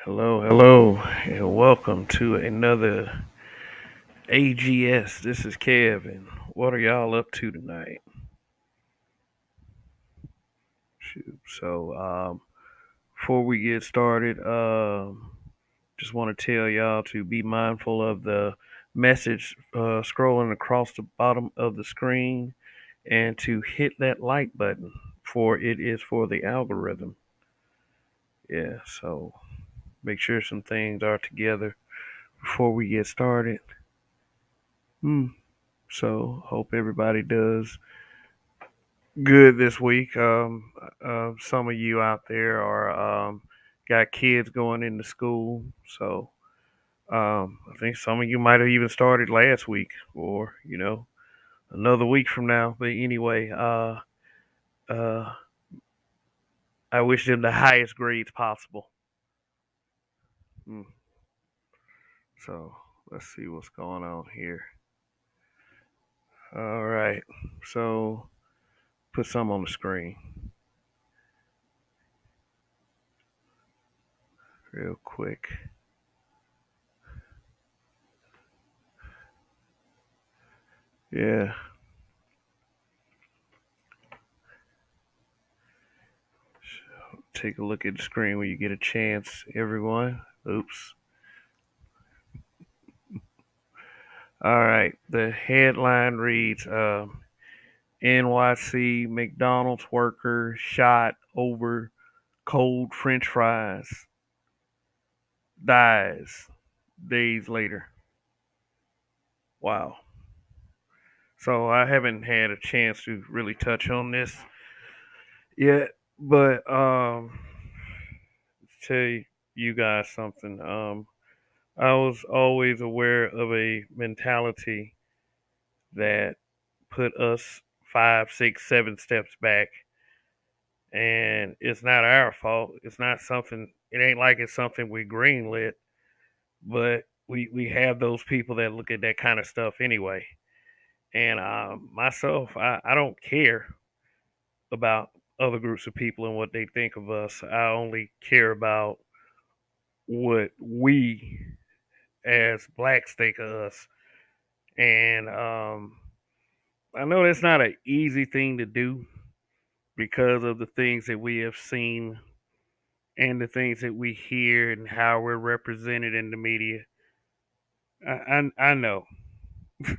Hello, hello, and welcome to another AGS. This is Kevin. What are y'all up to tonight? Shoot. Before we get started, just want to tell y'all to be mindful of the message scrolling across the bottom of the screen and to hit that like button, for it is for the algorithm. Yeah, so make sure some things are together before we get started. Hmm. So hope everybody does good this week. Some of you out there are got kids going into school, so I think some of you might have even started last week, or another week from now. But anyway, uh, I wish them the highest grades possible. Mm. So let's see what's going on here. All right, so put some on the screen real quick. Yeah. Take a look at the screen when you get a chance, everyone. Oops. All right. The headline reads NYC McDonald's worker shot over cold French fries, dies days later. Wow. So I haven't had a chance to really touch on this yet, but tell you guys something. I was always aware of a mentality that put us 5, 6, 7 steps back, and it's not our fault. It's not something. It ain't like it's something we greenlit, but we have those people that look at that kind of stuff anyway. And myself, I don't care about other groups of people and what they think of us. I only care about what we as blacks think of us. And I know that's not an easy thing to do because of the things that we have seen and the things that we hear and how we're represented in the media. I know it's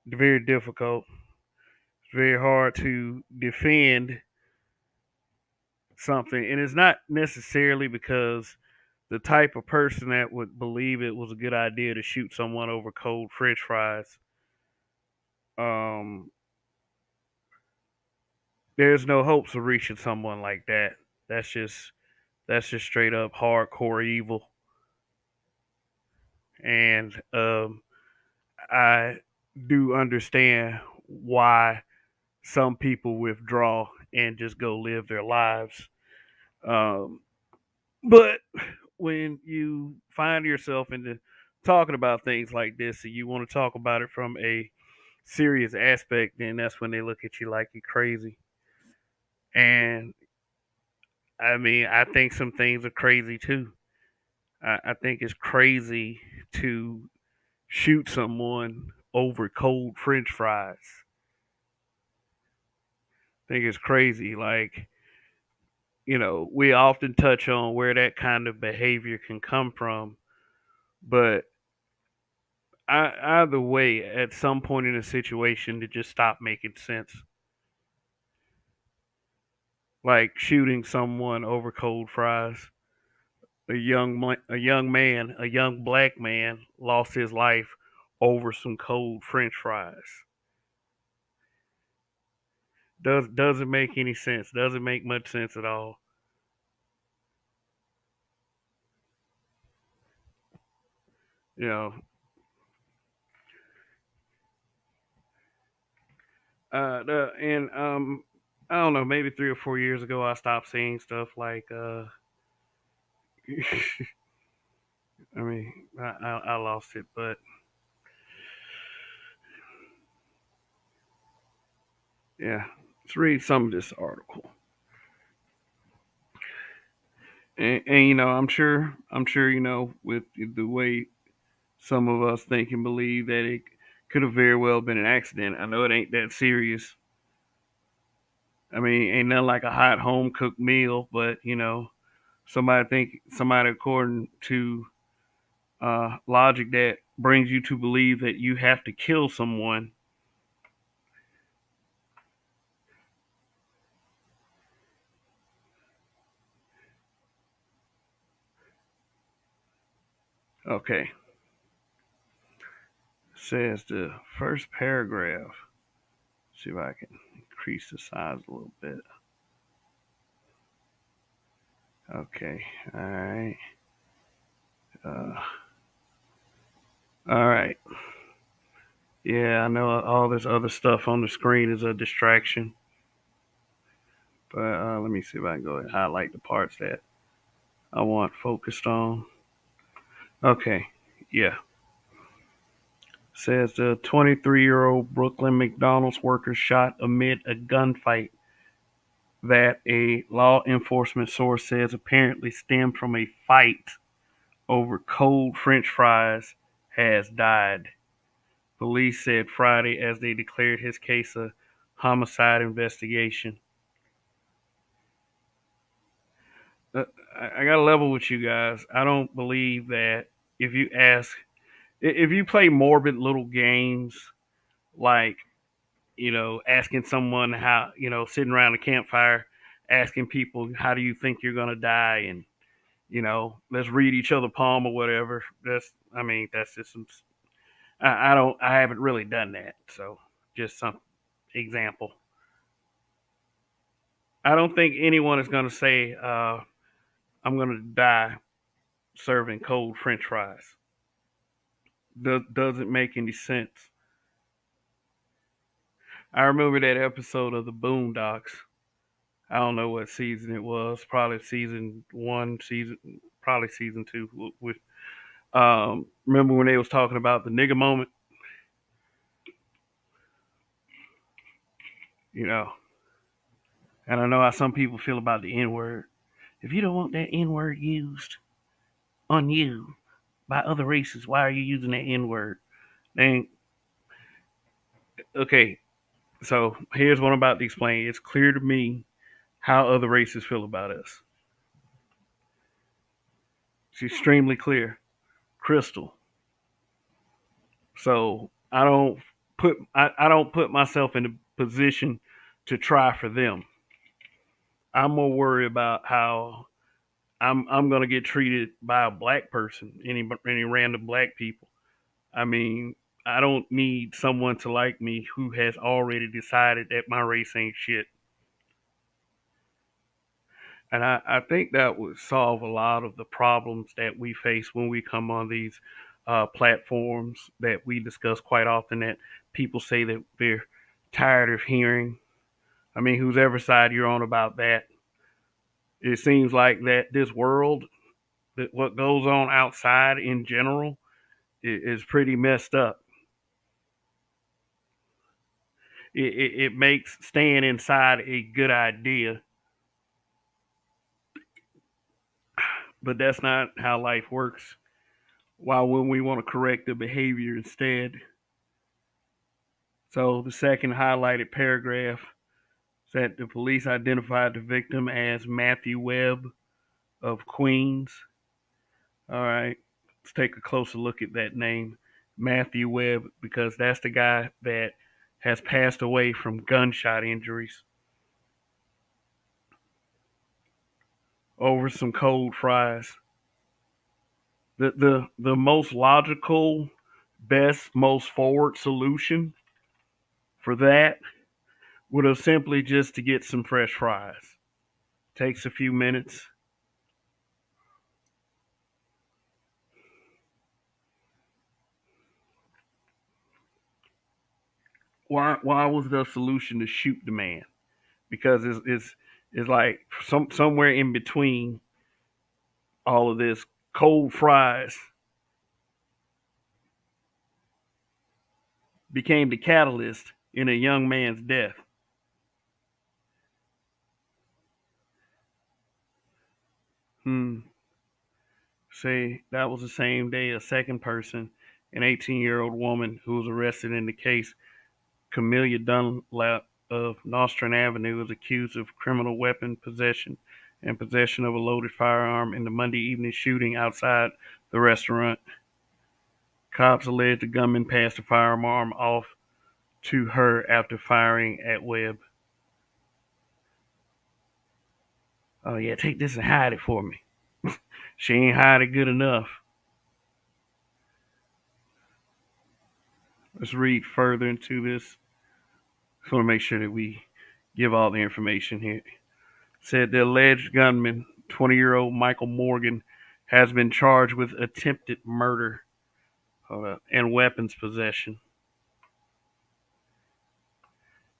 very difficult. It's very hard to defend something, and it's not necessarily because the type of person that would believe it was a good idea to shoot someone over cold French fries. Um, there's no hopes of reaching someone like that. That's just that's just straight up hardcore evil, and I do understand why some people withdraw and just go live their lives. Um, but when you find yourself into talking about things like this and you want to talk about it from a serious aspect, then that's when they look at you like you're crazy. And I mean, I think some things are crazy too. I think it's crazy to shoot someone over cold French fries. I think it's crazy. Like, we often touch on where that kind of behavior can come from, but either way, at some point in a situation, to just stop making sense. Like shooting someone over cold fries. A young black man, lost his life over some cold French fries. Doesn't make any sense. Doesn't make much sense at all. You know, and I don't know, maybe 3 or 4 years ago, I stopped seeing stuff like I mean, I lost it, but yeah, let's read some of this article. And I'm sure, with the way some of us think and believe that it could have very well been an accident. I know it ain't that serious. I mean, ain't nothing like a hot home cooked meal, but somebody according to logic that brings you to believe that you have to kill someone. Okay, says the first paragraph. See if I can increase the size a little bit. Okay, all right, uh, all right. Yeah, I know all this other stuff on the screen is a distraction, but let me see if I can go and highlight the parts that I want focused on. Okay, yeah. Says the 23-year-old Brooklyn McDonald's worker shot amid a gunfight that a law enforcement source says apparently stemmed from a fight over cold French fries has died. Police said Friday as they declared his case a homicide investigation. Uh, I got to level with you guys. I don't believe that if you ask, if you play morbid little games like, asking someone how, sitting around a campfire, asking people, how do you think you're going to die? And, let's read each other palm or whatever. That's just some, I haven't really done that. So just some example. I don't think anyone is going to say, I'm going to die serving cold French fries. Doesn't make any sense. I remember that episode of the Boondocks. I don't know what season it was. Probably season one, probably season two. With remember when they was talking about the nigga moment? You know, and I know how some people feel about the N word. If you don't want that N word used on you by other races, why are you using that N word? Then okay, so here's what I'm about to explain. It's clear to me how other races feel about us. It's extremely clear, crystal. So I don't put myself in a position to try for them. I'm more worried about how I'm gonna get treated by a black person, any random black people. I mean, I don't need someone to like me who has already decided that my race ain't shit. And I think that would solve a lot of the problems that we face when we come on these platforms that we discuss quite often that people say that they're tired of hearing. I mean, whose ever side you're on about that, it seems like that this world, that what goes on outside in general, is pretty messed up. It makes staying inside a good idea, but that's not how life works. While when we want to correct the behavior instead. So the second highlighted paragraph said the police identified the victim as Matthew Webb of Queens. All right, let's take a closer look at that name, Matthew Webb, because that's the guy that has passed away from gunshot injuries over some cold fries. The most logical, best, most forward solution for that would have simply just to get some fresh fries. Takes a few minutes. Why was the solution to shoot the man? Because it's like somewhere in between all of this, cold fries became the catalyst in a young man's death. Say that was the same day a second person, an 18-year-old woman who was arrested in the case, Camelia Dunlap of Nostrand Avenue, was accused of criminal weapon possession and possession of a loaded firearm in the Monday evening shooting outside the restaurant. Cops allege the gunman passed the firearm off to her after firing at Webb. Oh yeah, take this and hide it for me. She ain't hide it good enough. Let's read further into this. Just want to make sure that we give all the information here. It said the alleged gunman, 20-year-old Michael Morgan, has been charged with attempted murder and weapons possession.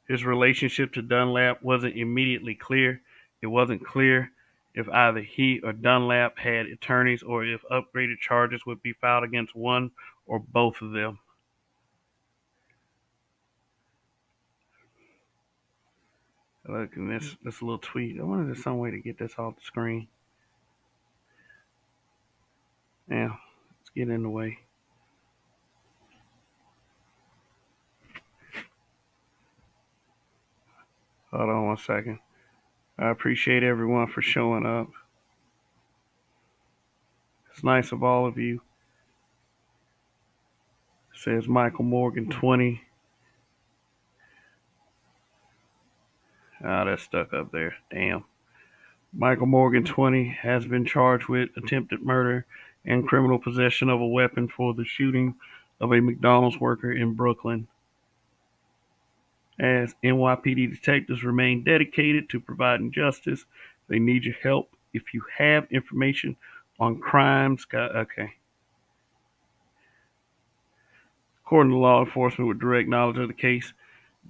His relationship to Dunlap wasn't immediately clear. It wasn't clear if either he or Dunlap had attorneys or if upgraded charges would be filed against one or both of them. Look, and this little tweet. I wonder if there's some way to get this off the screen. Yeah, let's get in the way. Hold on one second. I appreciate everyone for showing up. It's nice of all of you. It says Michael Morgan 20. Ah, that's stuck up there. Damn. Michael Morgan 20 has been charged with attempted murder and criminal possession of a weapon for the shooting of a McDonald's worker in Brooklyn. As NYPD detectives remain dedicated to providing justice, they need your help. If you have information on crimes, okay. According to law enforcement with direct knowledge of the case,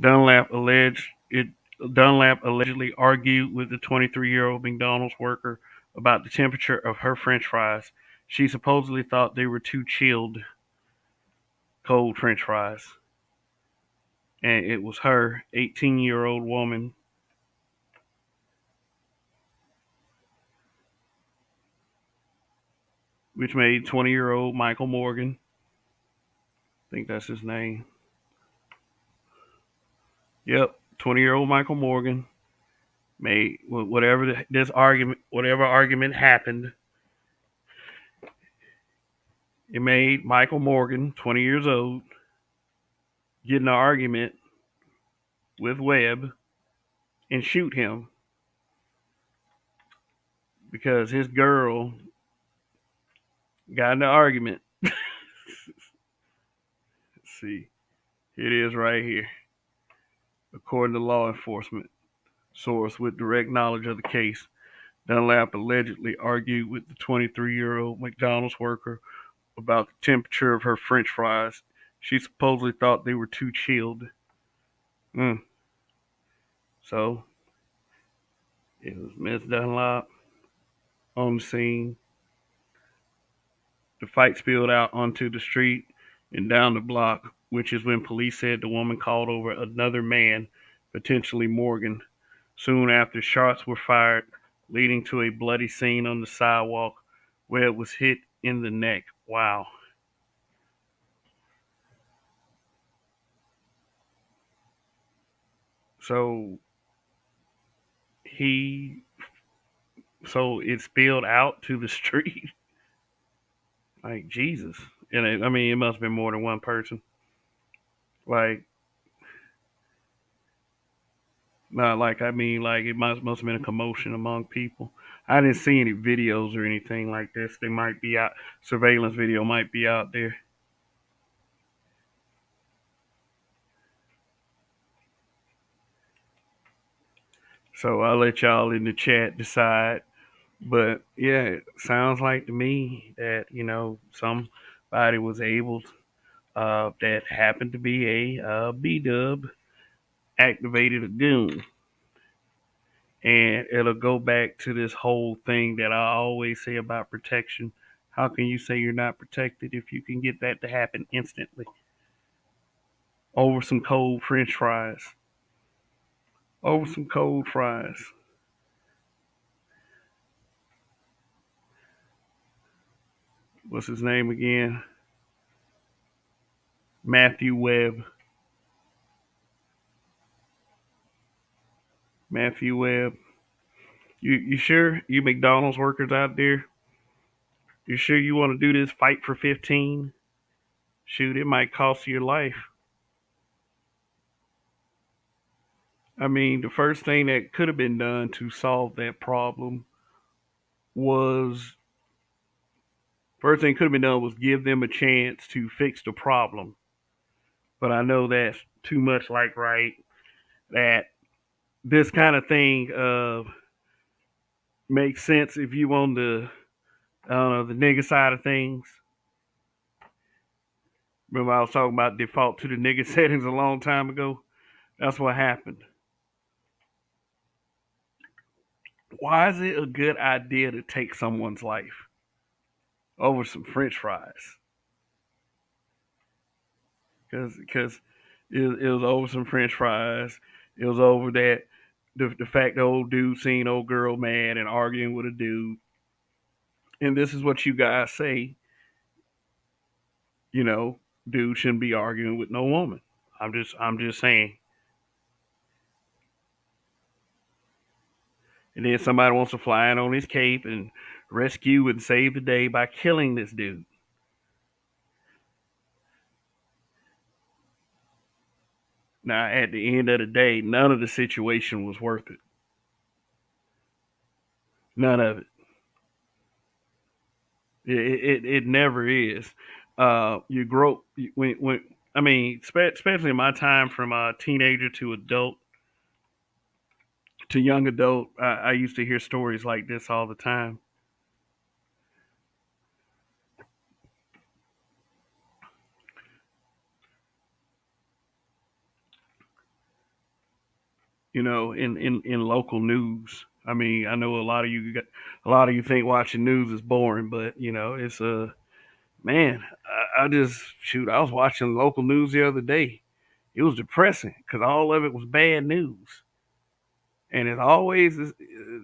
Dunlap allegedly argued with the 23-year-old McDonald's worker about the temperature of her French fries. She supposedly thought they were too chilled, cold French fries. And it was her, 18-year-old woman, which made 20-year-old Michael Morgan, I think that's his name. Yep, 20-year-old Michael Morgan made whatever argument happened. It made Michael Morgan, 20 years old, get in an argument with Webb and shoot him because his girl got in an argument. Let's see, it is right here. According to law enforcement source with direct knowledge of the case, Dunlap allegedly argued with the 23-year-old McDonald's worker about the temperature of her French fries. She supposedly thought they were too chilled. So it was Miss Dunlap on the scene. The fight spilled out onto the street and down the block, which is when police said the woman called over another man, potentially Morgan. Soon after, shots were fired, leading to a bloody scene on the sidewalk where it was hit in the neck. Wow. So it spilled out to the street. Like, Jesus. And it must have been more than one person. Like, not like, it must have been a commotion among people. I didn't see any videos or anything like this. They might be out. Surveillance video might be out there. So I'll let y'all in the chat decide. But yeah, it sounds like to me that, somebody was able that happened to be a B-dub activated a goon. And it'll go back to this whole thing that I always say about protection. How can you say you're not protected if you can get that to happen instantly? Over some cold French fries. Over some cold fries. what's his name again? Matthew Webb. Matthew Webb. You sure you McDonald's workers out there? You sure you want to do this fight for 15? Shoot, it might cost you your life. I mean, the first thing that could have been done to solve that problem was first thing could have been done was give them a chance to fix the problem. But I know that's too much like right that this kind of thing makes sense if you on the I don't know the nigga side of things. Remember I was talking about default to the nigga settings a long time ago. That's what happened. Why is it a good idea to take someone's life over some French fries? Because it was over some French fries. It was over that the fact the old dude seen old girl mad and arguing with a dude. And this is what you guys say, you know, dude shouldn't be arguing with no woman. I'm just saying. And then somebody wants to fly in on his cape and rescue and save the day by killing this dude. Now, at the end of the day, none of the situation was worth it. None of it. It never is. You grow when I mean, especially in my time from teenager to adult to young adult, I used to hear stories like this all the time. You know, in local news. I mean, I know a lot of you think watching news is boring, but you know, it's man. I just shoot. I was watching local news the other day. It was depressing because all of it was bad news, and it always is.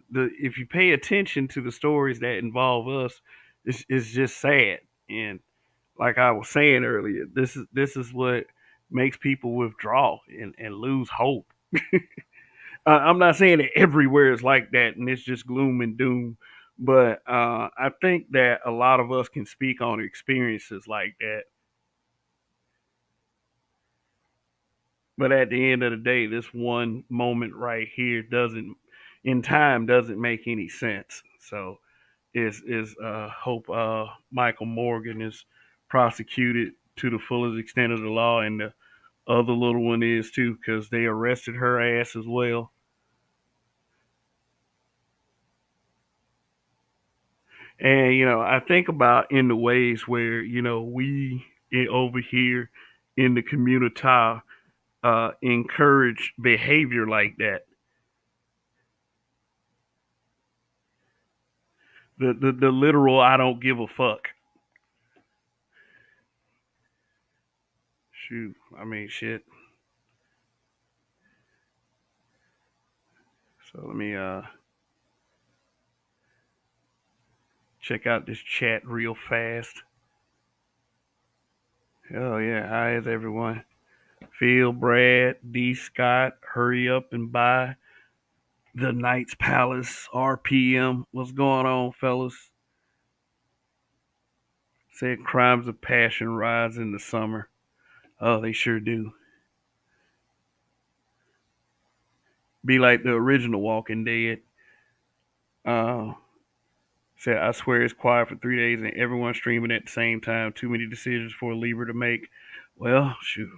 The if you pay attention to the stories that involve us, it's just sad. And like I was saying earlier, this is what makes people withdraw and lose hope. I'm not saying that everywhere is like that and it's just gloom and doom, but I think that a lot of us can speak on experiences like that. But at the end of the day, this one moment right here in time, doesn't make any sense. So, is hope Michael Morgan is prosecuted to the fullest extent of the law, and the other little one is too, because they arrested her ass as well. And you know, I think about in the ways where you know over here in the community encourage behavior like that. The literal I don't give a fuck. Shoot, I mean shit. So let me check out this chat real fast. Oh yeah, hi is everyone? Phil, Brad, D. Scott, hurry up and buy the Knights Palace RPM. What's going on, fellas? Said crimes of passion rise in the summer. Oh, they sure do. Be like the original Walking Dead. Uh, Said I swear it's quiet for 3 days and everyone's streaming at the same time. Too many decisions for a Libra to make. Well, shoot,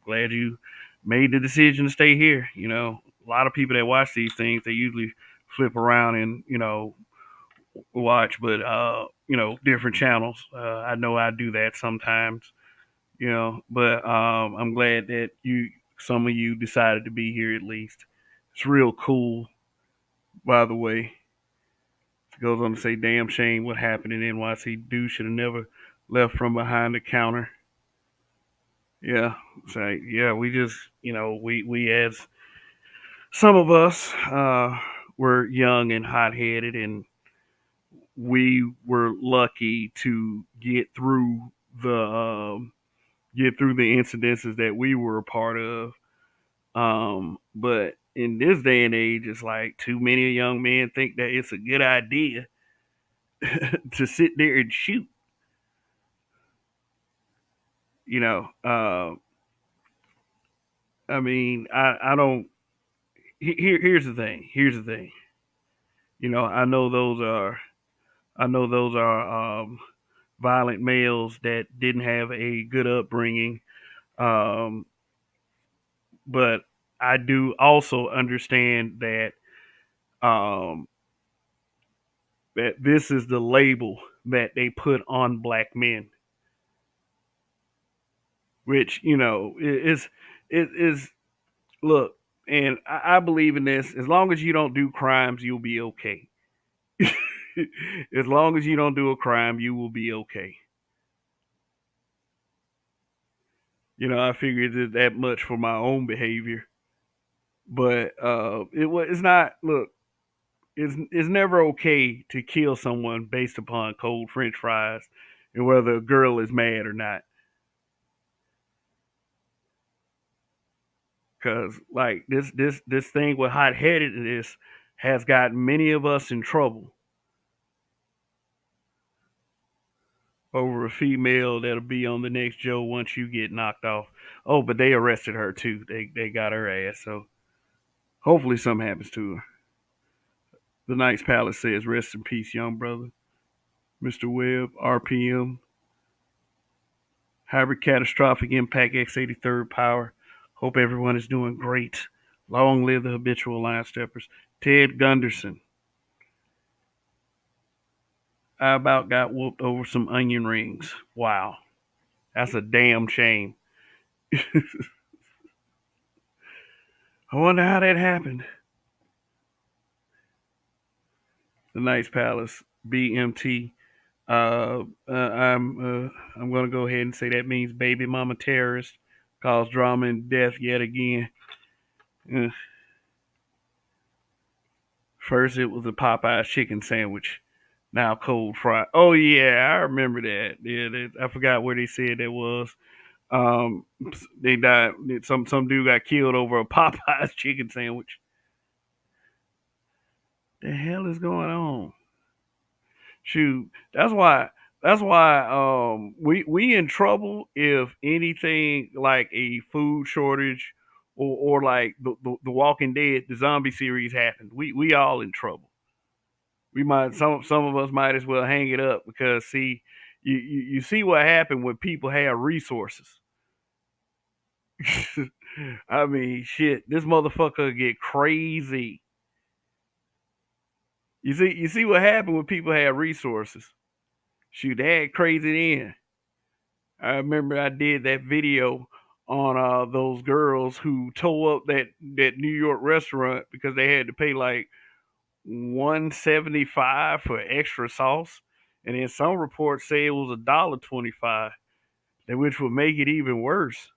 glad you made the decision to stay here. You know, a lot of people that watch these things, they usually flip around and watch, but different channels. I know I do that sometimes. You know, but I'm glad that some of you decided to be here at least. It's real cool, by the way. It goes on to say, damn shame what happened in NYC. Dude should have never left from behind the counter. Yeah. Say, yeah, we just, we as some of us were young and hot headed and we were lucky to the get through the incidences that we were a part of. But in this day and age, it's like too many young men think that it's a good idea to sit there and shoot. You know, I mean, I don't. Here's the thing. Here's the thing. You know, I know those are violent males that didn't have a good upbringing. Um, but I do also understand um, that this is the label that they put on black men, which is look. And I believe in this. As long as you don't do crimes, you'll be okay. As long as you don't do a crime, you will be okay. I figured that much for my own behavior. But it's not. Look, it's never okay to kill someone based upon cold French fries and whether a girl is mad or not. Because like this thing with hot headedness has gotten many of us in trouble over a female that'll be on the next Joe once you get knocked off. Oh, but they arrested her too. They got her ass. So hopefully something happens to her. The Knights Palace says, "Rest in peace, young brother." Mr. Webb, RPM, Hybrid Catastrophic Impact X83rd Power. Hope everyone is doing great. Long live the habitual line steppers. Ted Gunderson. I about got whooped over some onion rings. Wow. That's a damn shame. I wonder how that happened. The Knights Palace, BMT. I'm gonna go ahead and say that means baby mama terrorist caused drama and death yet again. Uh, First it was a Popeye's chicken sandwich, now cold fried. Oh yeah, I remember that. Yeah, I forgot where they said that was. Um, they died. Some dude got killed over a Popeye's chicken sandwich. The hell is going on? Shoot, that's why we in trouble if anything like a food shortage or like the Walking Dead, the zombie series happened. We all in trouble. We might some of us might as well hang it up because see you see what happened when people have resources. I mean, shit, this motherfucker get crazy. You see what happened when people had resources. Shoot, they had crazy then. I remember I did that video on those girls who tore up that New York restaurant because they had to pay like 175 for extra sauce, and then some reports say it was $1.25, which would make it even worse.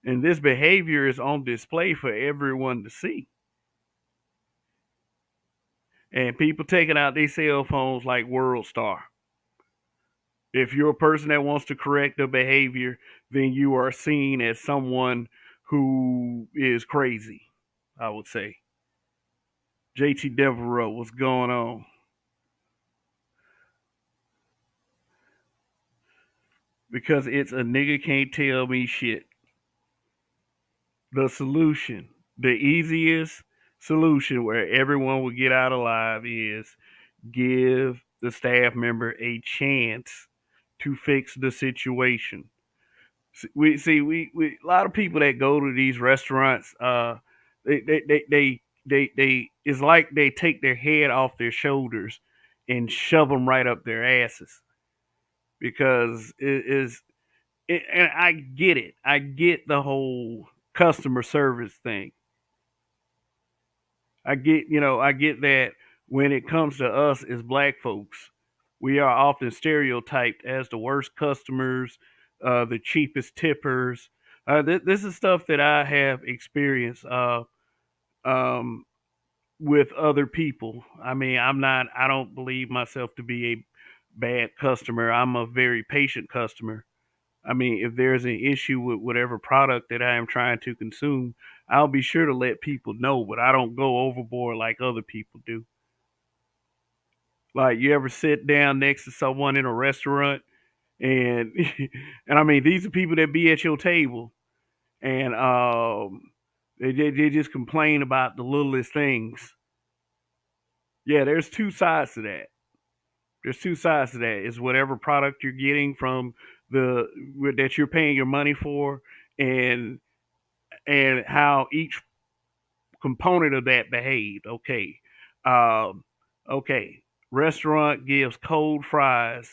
And this behavior is on display for everyone to see. And people taking out their cell phones like World Star. If you're a person that wants to correct the behavior, then you are seen as someone who is crazy, I would say. JT Devereaux, what's going on? Because it's a nigga can't tell me shit. The solution, the easiest solution where everyone will get out alive is give the staff member a chance to fix the situation. We a lot of people that go to these restaurants, they it's like they take their head off their shoulders and shove them right up their asses because and I get it. I get the whole customer service thing. I get that when it comes to us as black folks, we are often stereotyped as the worst customers, the cheapest tippers. This is stuff that I have experienced. Um, with other people. I mean, I don't believe myself to be a bad customer. I'm a very patient customer. I mean, if there's an issue with whatever product that I am trying to consume, I'll be sure to let people know, but I don't go overboard like other people do. Like, you ever sit down next to someone in a restaurant and and I mean, these are people that be at your table, and they just complain about the littlest things. Yeah, there's two sides to that. There's two sides to that. Is whatever product you're getting from the that you're paying your money for, and how each component of that behaved. Okay, um, okay. Restaurant gives cold fries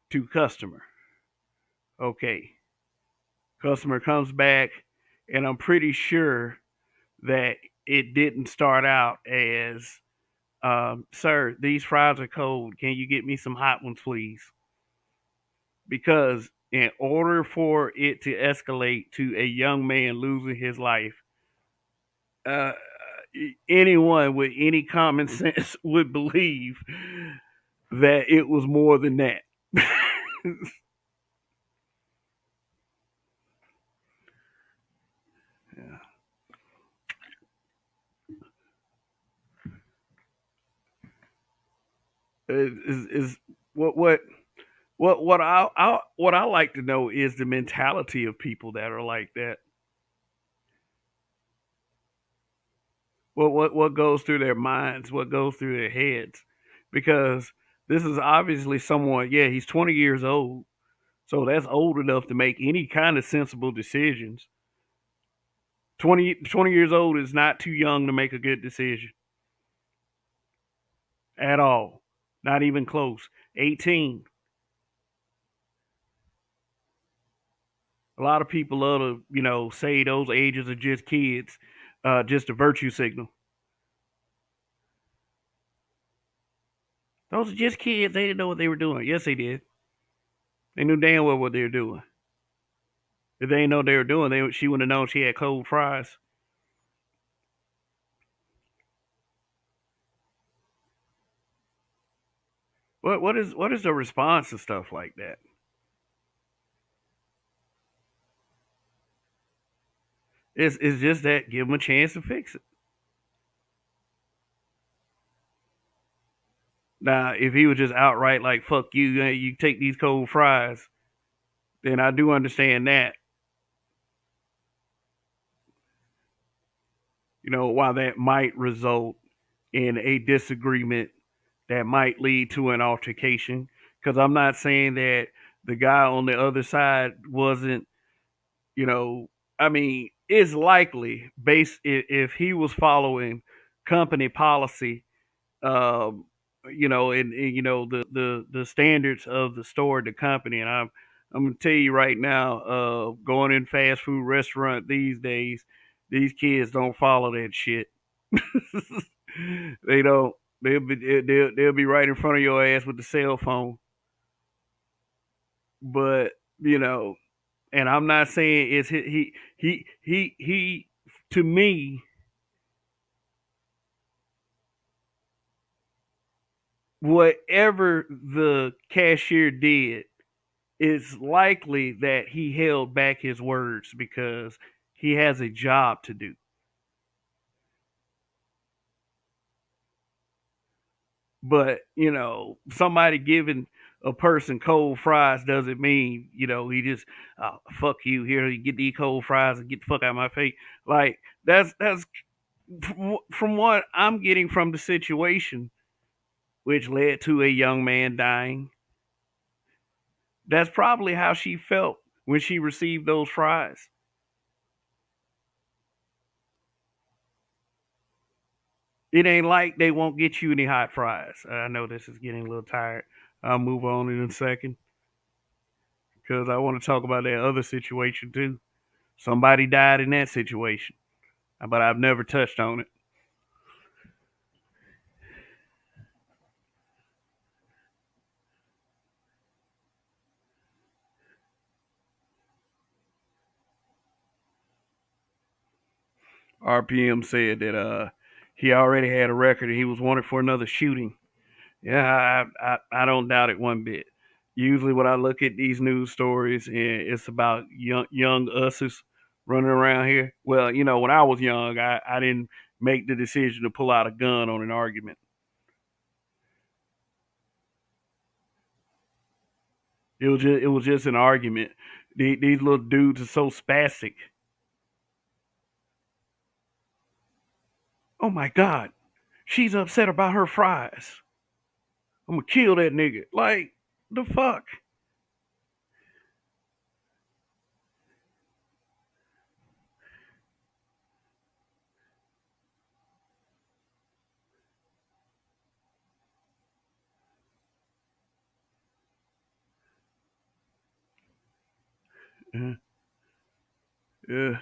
to customer. Okay, customer comes back, and I'm pretty sure that it didn't start out as, "Sir, these fries are cold. Can you get me some hot ones, please?" Because in order for it to escalate to a young man losing his life, uh, anyone with any common sense would believe that it was more than that. Yeah. Is what what I like to know is the mentality of people that are like that. What goes through their minds, what goes through their heads, because this is obviously someone. Yeah, he's 20 years old, so that's old enough to make any kind of sensible decisions. 20 years old is not too young to make a good decision at all, not even close. 18. A lot of people love to, say those ages are just kids, just a virtue signal. Those are just kids. They didn't know what they were doing. Yes, they did. They knew damn well what they were doing. If they didn't know what they were doing, she wouldn't have known she had cold fries. What is the response to stuff like that? It's just that give them a chance to fix it. Now, if he was just outright like "fuck you," you take these cold fries, then I do understand that. While that might result in a disagreement that might lead to an altercation, because I'm not saying that the guy on the other side wasn't, you know, I mean, it's likely based if he was following company policy, um, and the standards of the store, the company, and I'm gonna tell you right now, going in fast food restaurant these days, these kids don't follow that shit. They don't. They'll be right in front of your ass with the cell phone. But you know, and I'm not saying it's he. To me, whatever the cashier did, it's likely that he held back his words because he has a job to do. But somebody giving a person cold fries doesn't mean he just, fuck you, here you get these cold fries and get the fuck out of my face. Like, that's from what I'm getting from the situation, which led to a young man dying. That's probably how she felt when she received those fries. It ain't like they won't get you any hot fries. I know this is getting a little tired. I'll move on in a second because I want to talk about that other situation too. Somebody died in that situation, but I've never touched on it. RPM said that He already had a record and he was wanted for another shooting. Yeah, I don't doubt it one bit. Usually, when I look at these news stories, and it's about young us's running around here. Well, when I was young, I didn't make the decision to pull out a gun on an argument. It was just an argument. These little dudes are so spastic. Oh my god, she's upset about her fries. I'm gonna kill that nigga. Like the fuck. Uh, uh,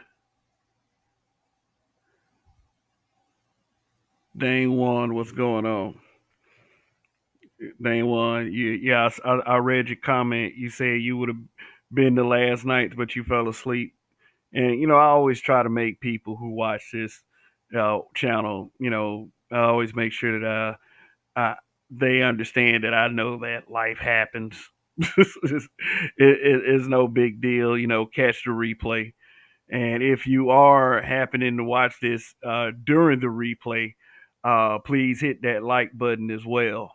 Dang one, what's going on? Dang one, yeah. I read your comment. You said you would have been the last night, but you fell asleep. And I always try to make people who watch this channel, I always make sure that they understand that I know that life happens. It's no big deal, catch the replay. And if you are happening to watch this during the replay, please hit that like button as well.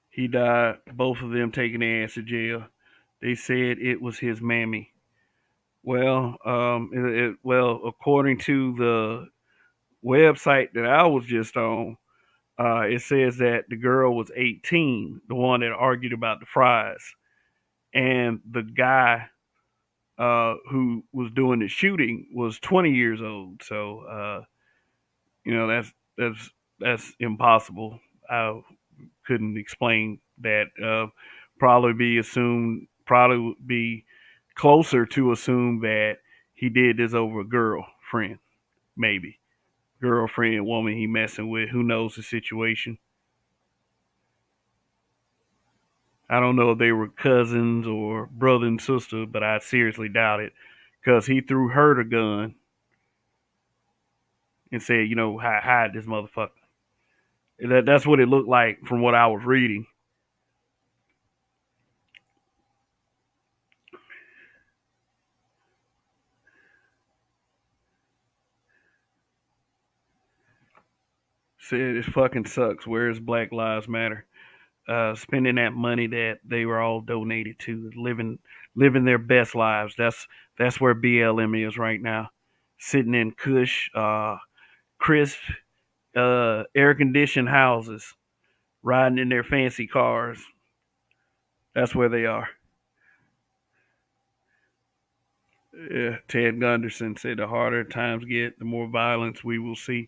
He died, both of them taking their ass to jail. They said it was his mammy. Well, according to the website that I was just on, it says that the girl was 18, the one that argued about the fries, and the guy who was doing the shooting was 20 years old. So, that's that's impossible. I couldn't explain that. Probably would be closer to assume that he did this over a girlfriend, maybe girlfriend, woman he messing with. Who knows the situation? I don't know if they were cousins or brother and sister, but I seriously doubt it because he threw her the gun and said, hide this motherfucker. That's what it looked like from what I was reading. Said it fucking sucks. Where's Black Lives Matter? Spending that money that they were all donated to, living their best lives. That's where BLM is right now, sitting in cush, crisp, air conditioned houses, riding in their fancy cars. That's where they are. Yeah, Ted Gunderson said the harder times get, the more violence we will see.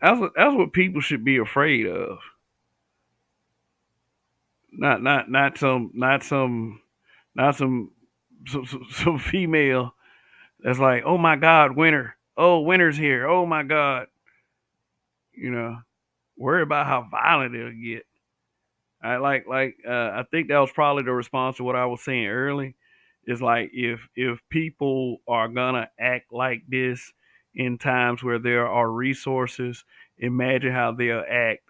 That's what people should be afraid of. Not some female that's like, oh my god, winter. Oh, winter's here. Oh my god. You know, worry about how violent it'll get. I think that was probably the response to what I was saying early. Is like if people are gonna act like this in times where there are resources, imagine how they'll act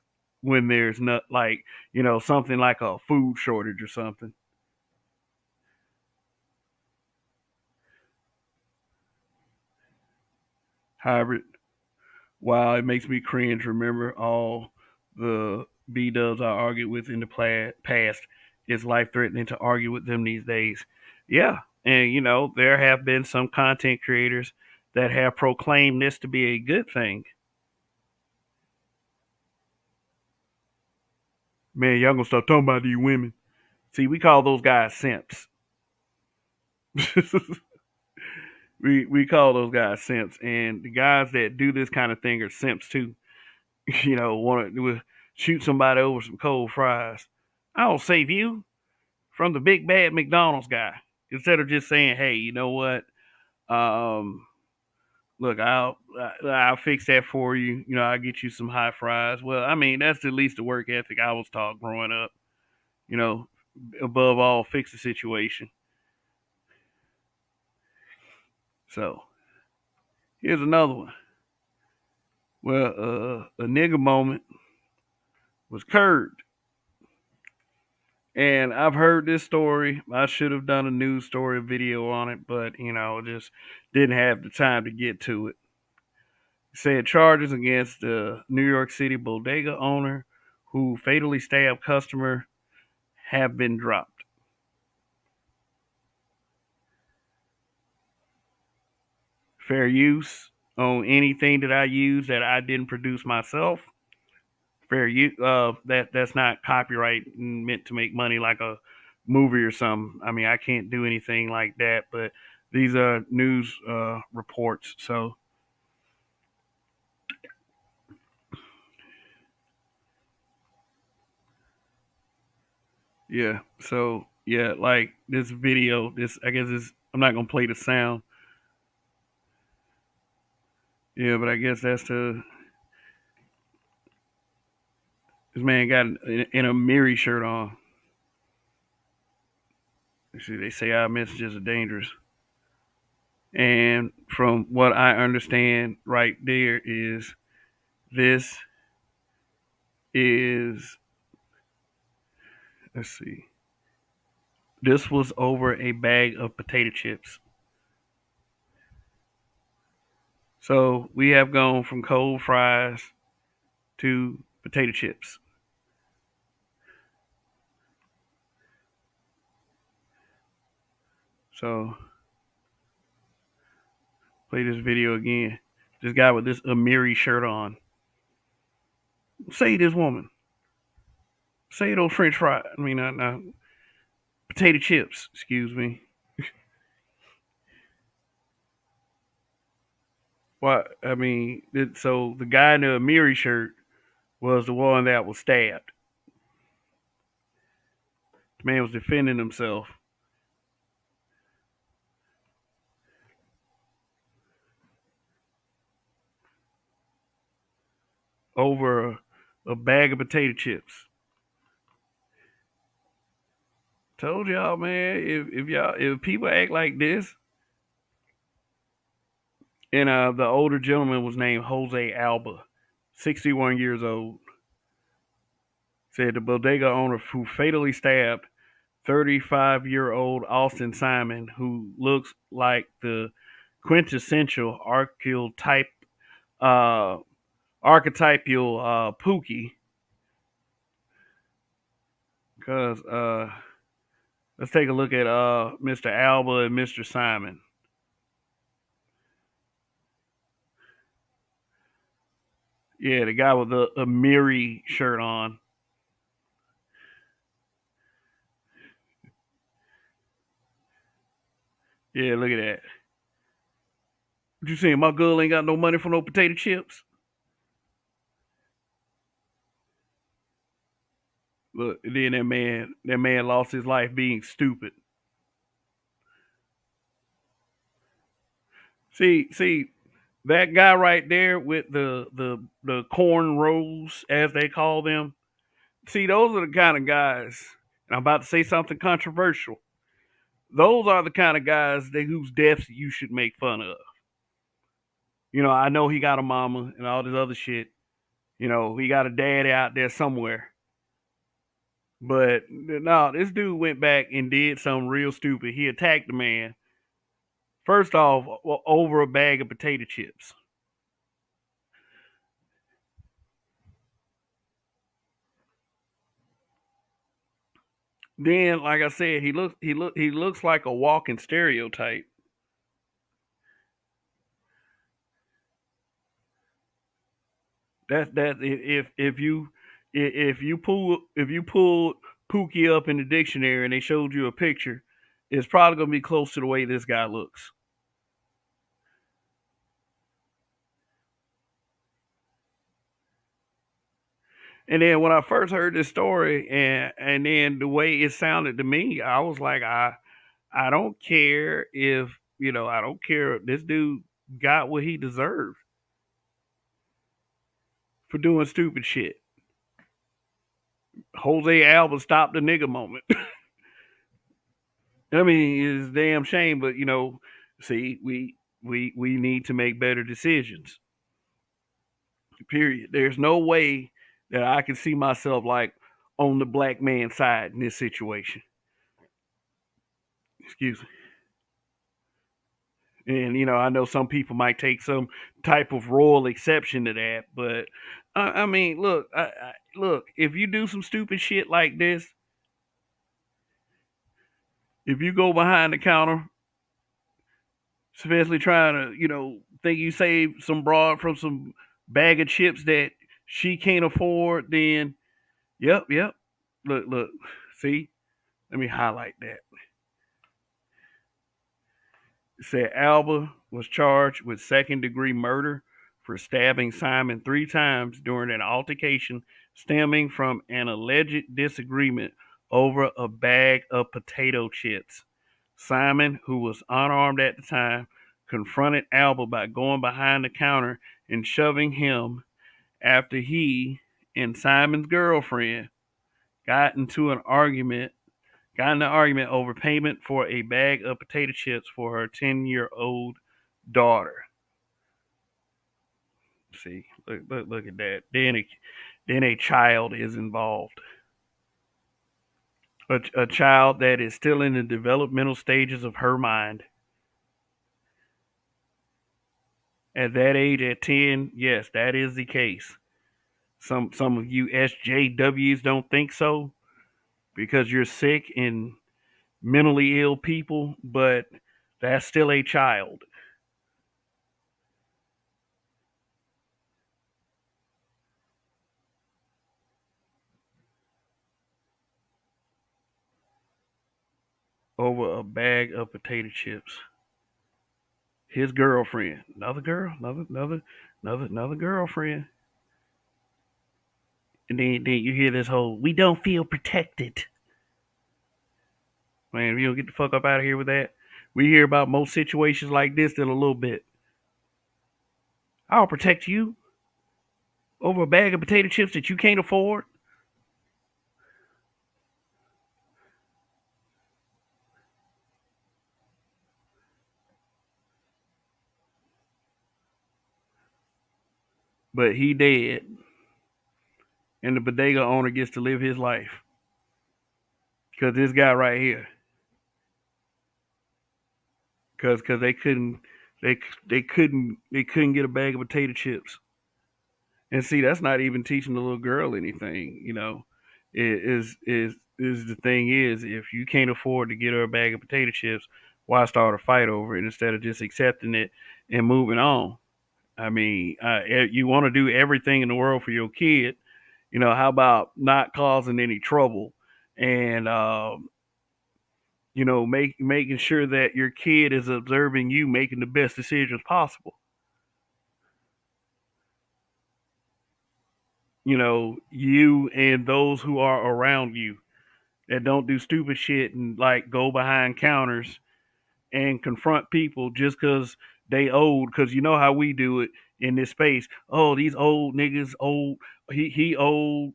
when there's not, like, something like a food shortage or something. Hybrid. Wow, it makes me cringe. Remember all the B dubs I argued with in the past. It's life threatening to argue with them these days. Yeah, and there have been some content creators that have proclaimed this to be a good thing. Man, y'all gonna stop talking about these women. See, we call those guys simps. we call those guys simps, and the guys that do this kind of thing are simps too. Want to shoot somebody over some cold fries. I'll save you from the big bad McDonald's guy, instead of just saying, "Hey, you know what? Um, look, I'll fix that for you. I'll get you some hot fries." Well, I mean, that's at least the work ethic I was taught growing up. You know, Above all, fix the situation. So here's another one. Well, a nigga moment was Curd. And I've heard this story. I should have done a news story video on it, but just didn't have the time to get to it. It said charges against the New York City bodega owner who fatally stabbed customer have been dropped. Fair use on anything that I use that I didn't produce myself. Fair use. That's not copyright and meant to make money like a movie or something. I mean, I can't do anything like that. But these are news reports. So yeah. So yeah, like this video. This I guess is. I'm not gonna play the sound. Yeah, but I guess that's the. This man got in a Miri shirt on. See, they say our messages are dangerous. And from what I understand, right there is this is let's see. This was over a bag of potato chips. So we have gone from cold fries to potato chips. So play this video again. This guy with this Amiri shirt on. Say this woman. Say those French fries. I mean, not potato chips. Excuse me. What? I mean, so the guy in the Amiri shirt was the one that was stabbed. The man was defending himself over a bag of potato chips. Told y'all, man, if people act like this, and the older gentleman was named Jose Alba, 61 years old. Said the bodega owner who fatally stabbed 35-year-old Austin Simon, who looks like the quintessential uh, archetypal Pookie. Because let's take a look at Mr. Alba and Mr. Simon. Yeah, the guy with the Amiri shirt on. Yeah, look at that. What you saying? My girl ain't got no money for no potato chips? Look, then that man lost his life being stupid. See, that guy right there with the corn rolls, as they call them. See, those are the kind of guys. And I'm about to say something controversial. Those are the kind of guys whose deaths you should make fun of. I know he got a mama and all this other shit. He got a daddy out there somewhere. But no, this dude went back and did something real stupid. He attacked the man. First off, over a bag of potato chips. Then, like I said, he looks like a walking stereotype. That if you pull Pookie up in the dictionary and they showed you a picture, it's probably gonna be close to the way this guy looks. And then when I first heard this story and then the way it sounded to me, I was like, I don't care if I don't care if this dude got what he deserved for doing stupid shit. Jose Alba stopped the nigga moment. I mean, it's a damn shame, but see, We need to make better decisions. Period. There's no way that I can see myself like on the black man's side in this situation. Excuse me. And I know some people might take some type of royal exception to that, but I mean, look, look. If you do some stupid shit like this, if you go behind the counter, especially trying to, think you saved some broad from some bag of chips that she can't afford, then yep. Look. See, let me highlight that. It said Alba was charged with second-degree murder for stabbing Simon 3 times during an altercation stemming from an alleged disagreement over a bag of potato chips. Simon, who was unarmed at the time, confronted Alba by going behind the counter and shoving him after he and Simon's girlfriend got into an argument got in an argument over payment for a bag of potato chips for her 10-year-old daughter. See, look at that. Then a child is involved. A child that is still in the developmental stages of her mind. At that age, at 10, yes, that is the case. Some of you SJWs don't think so because you're sick and mentally ill people, but that's still a child. Over a bag of potato chips. His girlfriend, another girl, another girlfriend, and then you hear this whole "we don't feel protected." Man, if you don't get the fuck up out of here with that. We hear about most situations like this in a little bit. I'll protect you over a bag of potato chips that you can't afford. But he dead, and the bodega owner gets to live his life because this guy right here, because they couldn't get a bag of potato chips. And see, that's not even teaching the little girl anything. Is the thing is, if you can't afford to get her a bag of potato chips, why start a fight over it instead of just accepting it and moving on? I mean, you want to do everything in the world for your kid. How about not causing any trouble and making sure that your kid is observing you making the best decisions possible. You and those who are around you that don't do stupid shit and like go behind counters and confront people just because they old. Because you know how we do it in this space. Oh, these old niggas old. He old.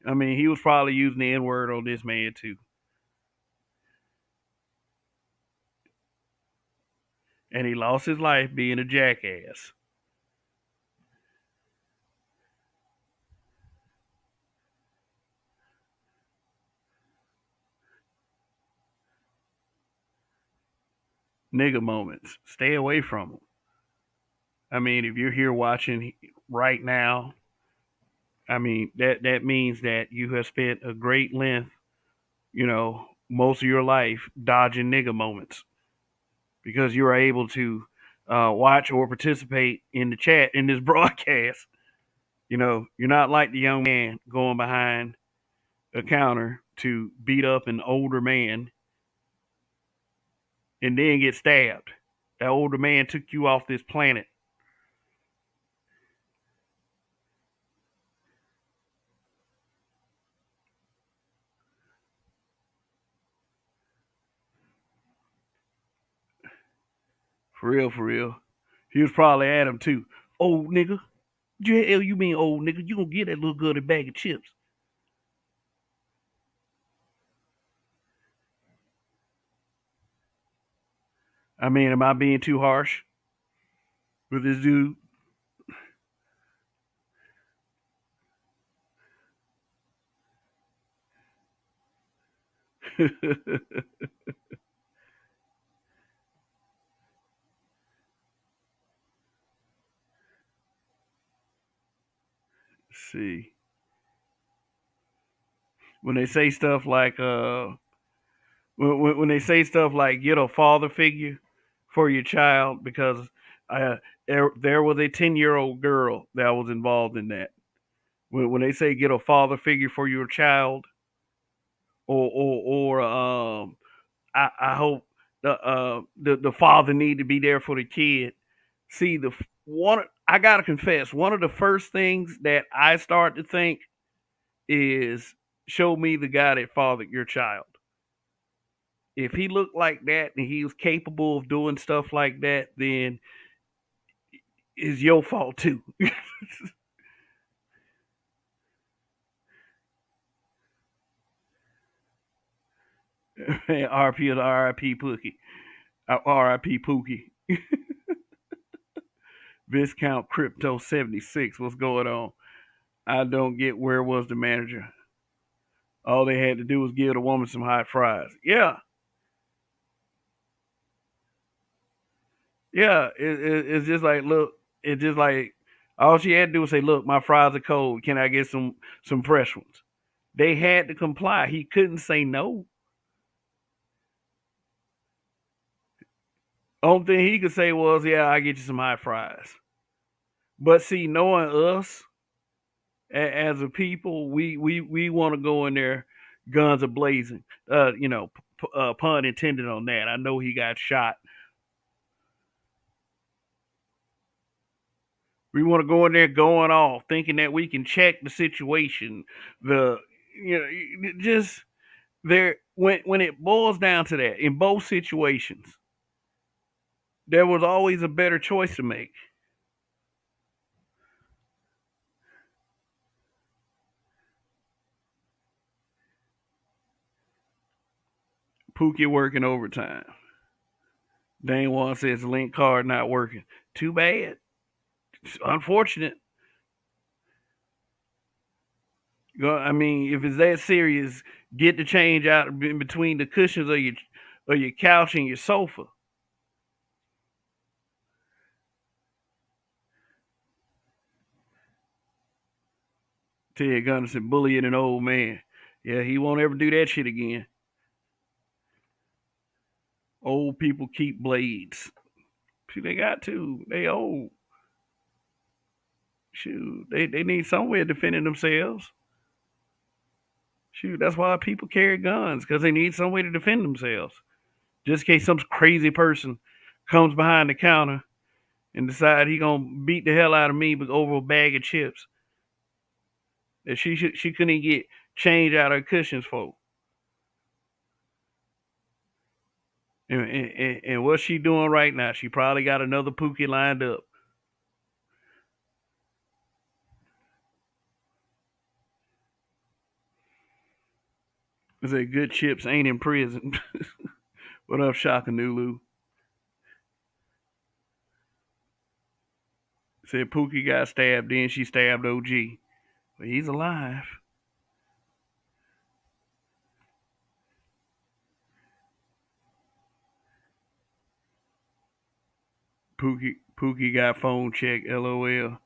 I mean, he was probably using the N word on this man too, and he lost his life being a jackass. Nigga moments. Stay away from them. I mean, if you're here watching right now, I mean that means that you have spent a great length, most of your life dodging nigga moments because you are able to watch or participate in the chat in this broadcast. You're not like the young man going behind a counter to beat up an older man and then get stabbed. That older man took you off this planet. For real, for real. He was probably at him too. Old nigga. The hell you mean old nigga? You gonna get that little girl a bag of chips. I mean, am I being too harsh with this dude? See, when they say stuff like when they say stuff like get a father figure for your child, because uh, there was a 10-year-old girl that was involved in that. When they say get a father figure for your child, or I hope the father need to be there for the kid. See, the one I gotta confess, one of the first things that I start to think is show me the guy that fathered your child. If he looked like that and he was capable of doing stuff like that, then it's your fault too. RP or RIP Pookie. RIP Pookie. Viscount Crypto 76. What's going on? I don't get where was the manager. All they had to do was give the woman some hot fries. Yeah, yeah. It's just like look. It's just like all she had to do was say, "Look, my fries are cold. Can I get some fresh ones?" They had to comply. He couldn't say no. Only thing he could say was, "Yeah, I get you some hot fries." But see, knowing us as a people, we want to go in there, guns a blazing. Pun intended on that. I know he got shot. We want to go in there going off, thinking that we can check the situation. The just there when it boils down to that, in both situations, there was always a better choice to make. Pookie working overtime. Dane One says link card not working. Too bad. It's unfortunate. I mean, if it's that serious, get the change out in between the cushions of your couch and your sofa. Ted Gunderson bullying an old man. Yeah, he won't ever do that shit again. Old people keep blades. See, they got to. They old. Shoot, they need somewhere defending themselves. Shoot, that's why people carry guns, because they need some way to defend themselves. Just in case some crazy person comes behind the counter and decide he gonna beat the hell out of me over a bag of chips that she couldn't get change out of her cushions for. And what's she doing right now? She probably got another Pookie lined up. I said, good chips ain't in prison. What up, Shakanulu? Said Pookie got stabbed, then she stabbed OG. But he's alive. Pookie got phone check, LOL.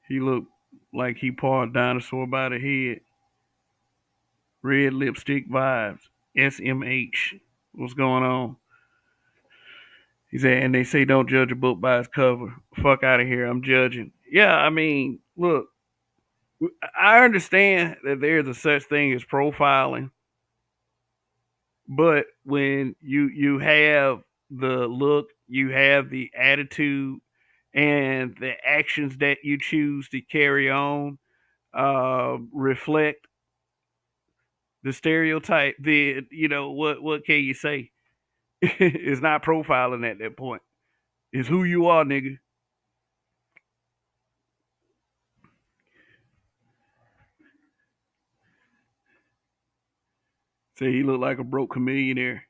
He looked like he pawed dinosaur by the head. Red lipstick vibes. SMH. What's going on? He said, and they say don't judge a book by its cover. Fuck out of here. I'm judging. Yeah, I mean, look, I understand that there's a such thing as profiling, but when you have the look, you have the attitude, and the actions that you choose to carry on reflect the stereotype, then what can you say? It's not profiling at that point. It's who you are, nigga. Say he looked like a broke millionaire.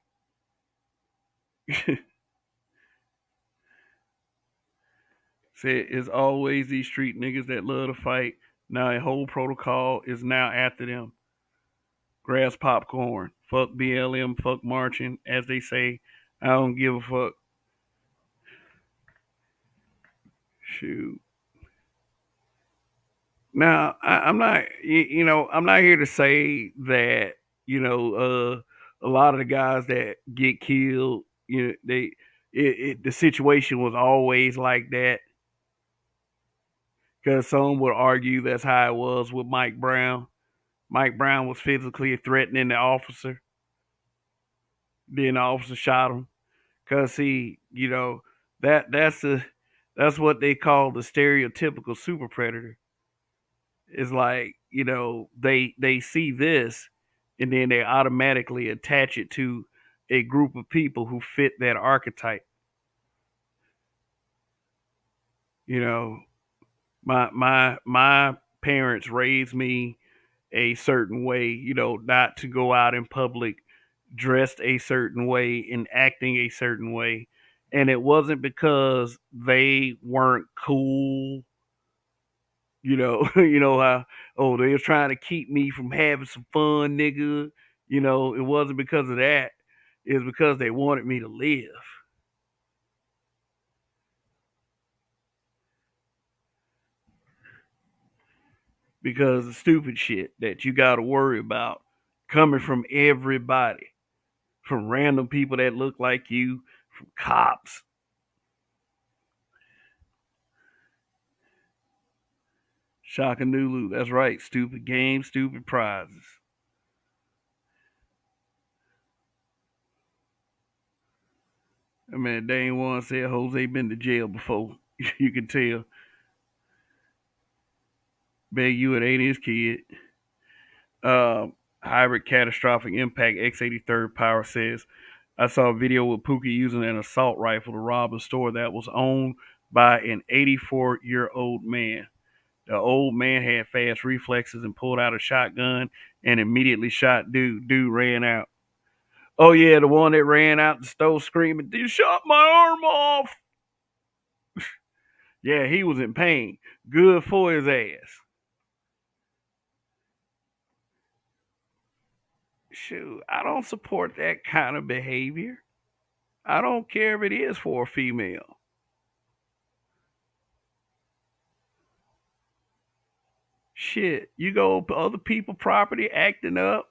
Said it's always these street niggas that love to fight. Now a whole protocol is now after them. Grass popcorn. Fuck BLM, fuck marching. As they say, I don't give a fuck. Shoot. Now, I'm not, I'm not here to say that, a lot of the guys that get killed, the situation was always like that. Because some would argue that's how it was with Mike Brown. Mike Brown was physically threatening the officer. Then the officer shot him. Cause see, that's what they call the stereotypical super predator. It's like, they see this and then they automatically attach it to a group of people who fit that archetype. You know, my parents raised me a certain way, not to go out in public dressed a certain way and acting a certain way. And it wasn't because they weren't cool, you know how, oh, they were trying to keep me from having some fun, nigga. It wasn't because of that. It was because they wanted me to live. Because the stupid shit that you got to worry about coming from everybody, from random people that look like you, from cops. Shakanulu, that's right. Stupid games, stupid prizes. I mean, Dane One said Jose been to jail before. You can tell. Bet you it ain't his kid. Hybrid Catastrophic Impact X83rd Power says, I saw a video with Pookie using an assault rifle to rob a store that was owned by an 84-year-old man. The old man had fast reflexes and pulled out a shotgun and immediately shot dude. Dude ran out. Oh yeah, the one that ran out the store screaming, "You shot my arm off!" Yeah, he was in pain. Good for his ass. Shoot, I don't support that kind of behavior. I don't care if it is for a female. Shit, you go other people property acting up,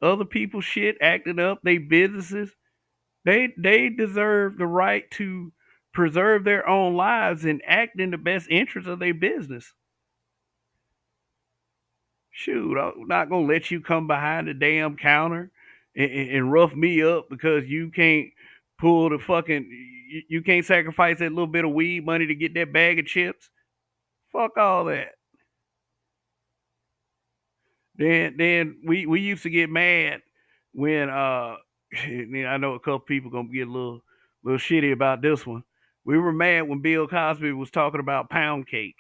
other people shit acting up, they businesses. They deserve the right to preserve their own lives and act in the best interest of their business. Shoot, I'm not gonna let you come behind the damn counter and rough me up because you can't pull the fucking you can't sacrifice that little bit of weed money to get that bag of chips. Fuck all that. Then we used to get mad when I know a couple people gonna get a little shitty about this one. We were mad when Bill Cosby was talking about pound cake.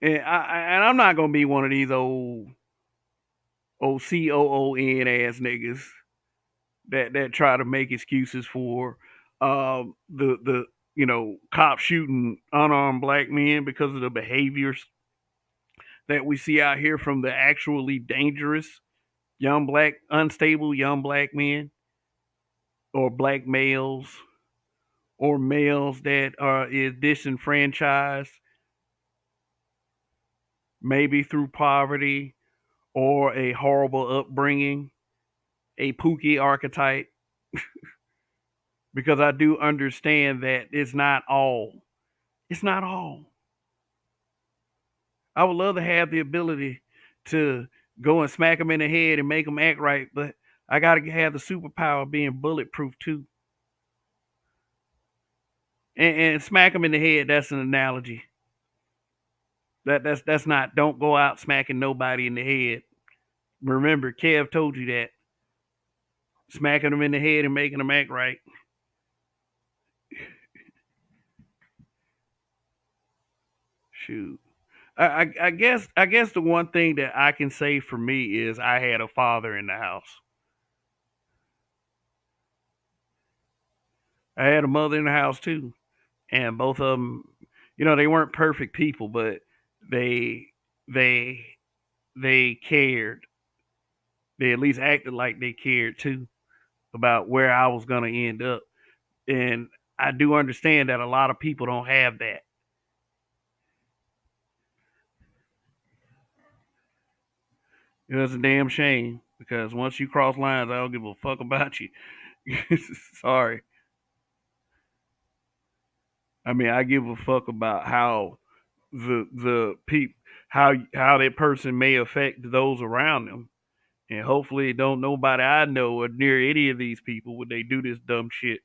And I'm not gonna be one of these old COON ass niggas that try to make excuses for the cop shooting unarmed black men because of the behaviors that we see out here from the actually dangerous unstable young black men or black males or males that are is disenfranchised, maybe through poverty or a horrible upbringing, a Pookie archetype. Because I do understand that it's not all. It's not all. I would love to have the ability to go and smack them in the head and make them act right, but I got to have the superpower of being bulletproof too. And smack them in the head. That's an analogy. That's not. Don't go out smacking nobody in the head. Remember, Kev told you that. Smacking them in the head and making them act right. Shoot. I guess the one thing that I can say for me is I had a father in the house. I had a mother in the house too, and both of them, they weren't perfect people, but they they they cared. They at least acted like they cared too about where I was gonna end up, and I do understand that a lot of people don't have that. It's a damn shame because once you cross lines, I don't give a fuck about you. Sorry. I mean, I give a fuck about how the peop how that person may affect those around them, and hopefully, don't nobody I know or near any of these people would they do this dumb shit.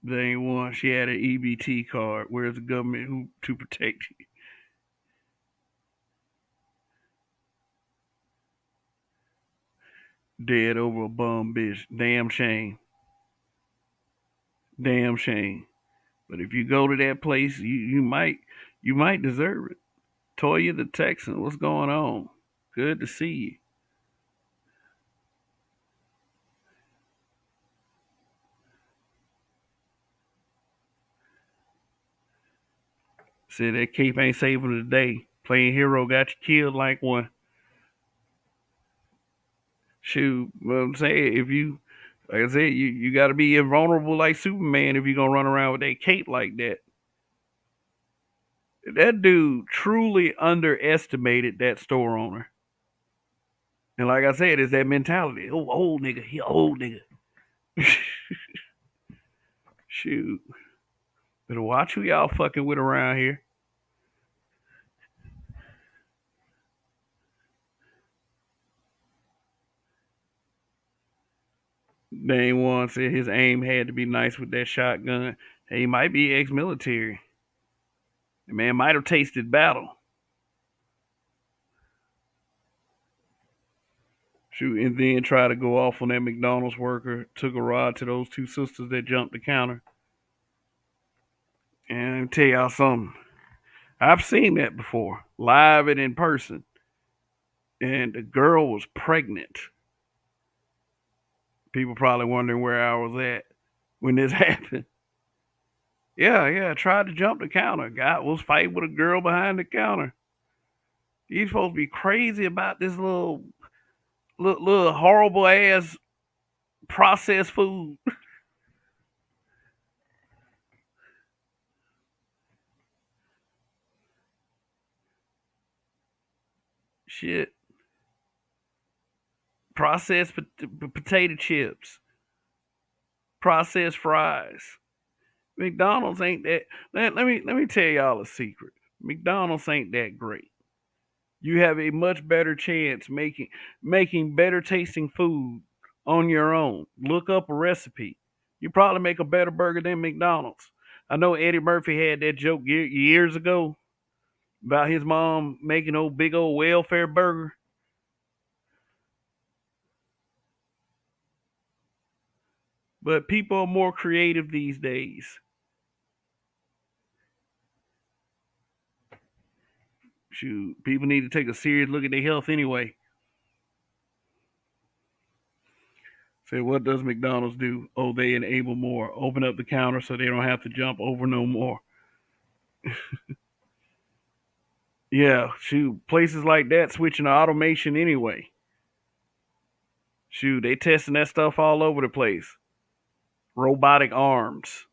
They ain't one. She had an EBT card. Where's the government who to protect you? Dead over a bum bitch. Damn shame. Damn shame. But if you go to that place, you might deserve it. Toya the Texan, what's going on? Good to see you. Said that cape ain't saving the day. Playing hero got you killed like one. Shoot, what I'm saying, if you, like I said, you got to be invulnerable like Superman if you're gonna run around with that cape like that. That dude truly underestimated that store owner. And like I said, it's that mentality. Oh, old nigga, he old nigga. Shoot, better watch who y'all fucking with around here. Dane One said his aim had to be nice with that shotgun. Hey, he might be ex-military. The man might have tasted battle. Shoot, and then try to go off on that McDonald's worker. Took a rod to those two sisters that jumped the counter. And let me tell y'all something. I've seen that before, live and in person. And the girl was pregnant. People probably wondering where I was at when this happened. Yeah, yeah. Tried to jump the counter. Guy was fighting with a girl behind the counter. He's supposed to be crazy about this little horrible ass processed food. Shit. Processed potato chips. Processed fries. McDonald's ain't that. Let me tell y'all a secret. McDonald's ain't that great. You have a much better chance making better tasting food on your own. Look up a recipe. You probably make a better burger than McDonald's. I know Eddie Murphy had that joke years ago about his mom making old big old welfare burger. But people are more creative these days. Shoot, people need to take a serious look at their health anyway. Say, what does McDonald's do? Oh, they enable more. Open up the counter so they don't have to jump over no more. Yeah, shoot, places like that switching to automation anyway. Shoot, they testing that stuff all over the place. Robotic arms,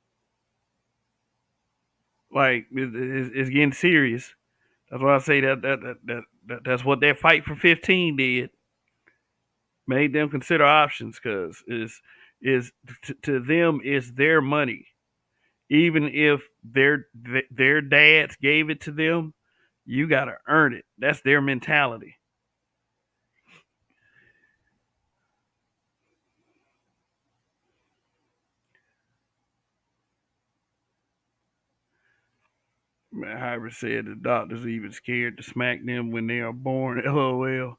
like it's getting serious. That's why I say that's what that fight for 15 did. Made them consider options because is to them is their money. Even if their dads gave it to them, you got to earn it. That's their mentality. Man, Hybrid said the doctors even scared to smack them when they are born. LOL.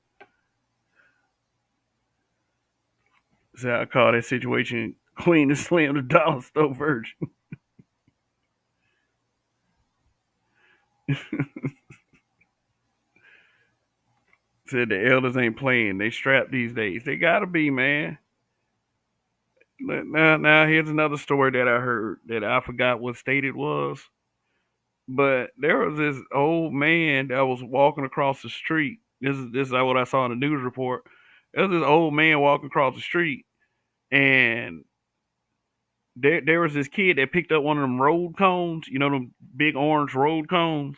So I call that situation Queen and Slim the dollar store virgin. Said the elders ain't playing. They strapped these days. They gotta be, man. Now here's another story that I heard that I forgot what state it was. But there was this old man that was walking across the street. This is what I saw in the news report. There was this old man walking across the street, and there was this kid that picked up one of them road cones, you know, them big orange road cones,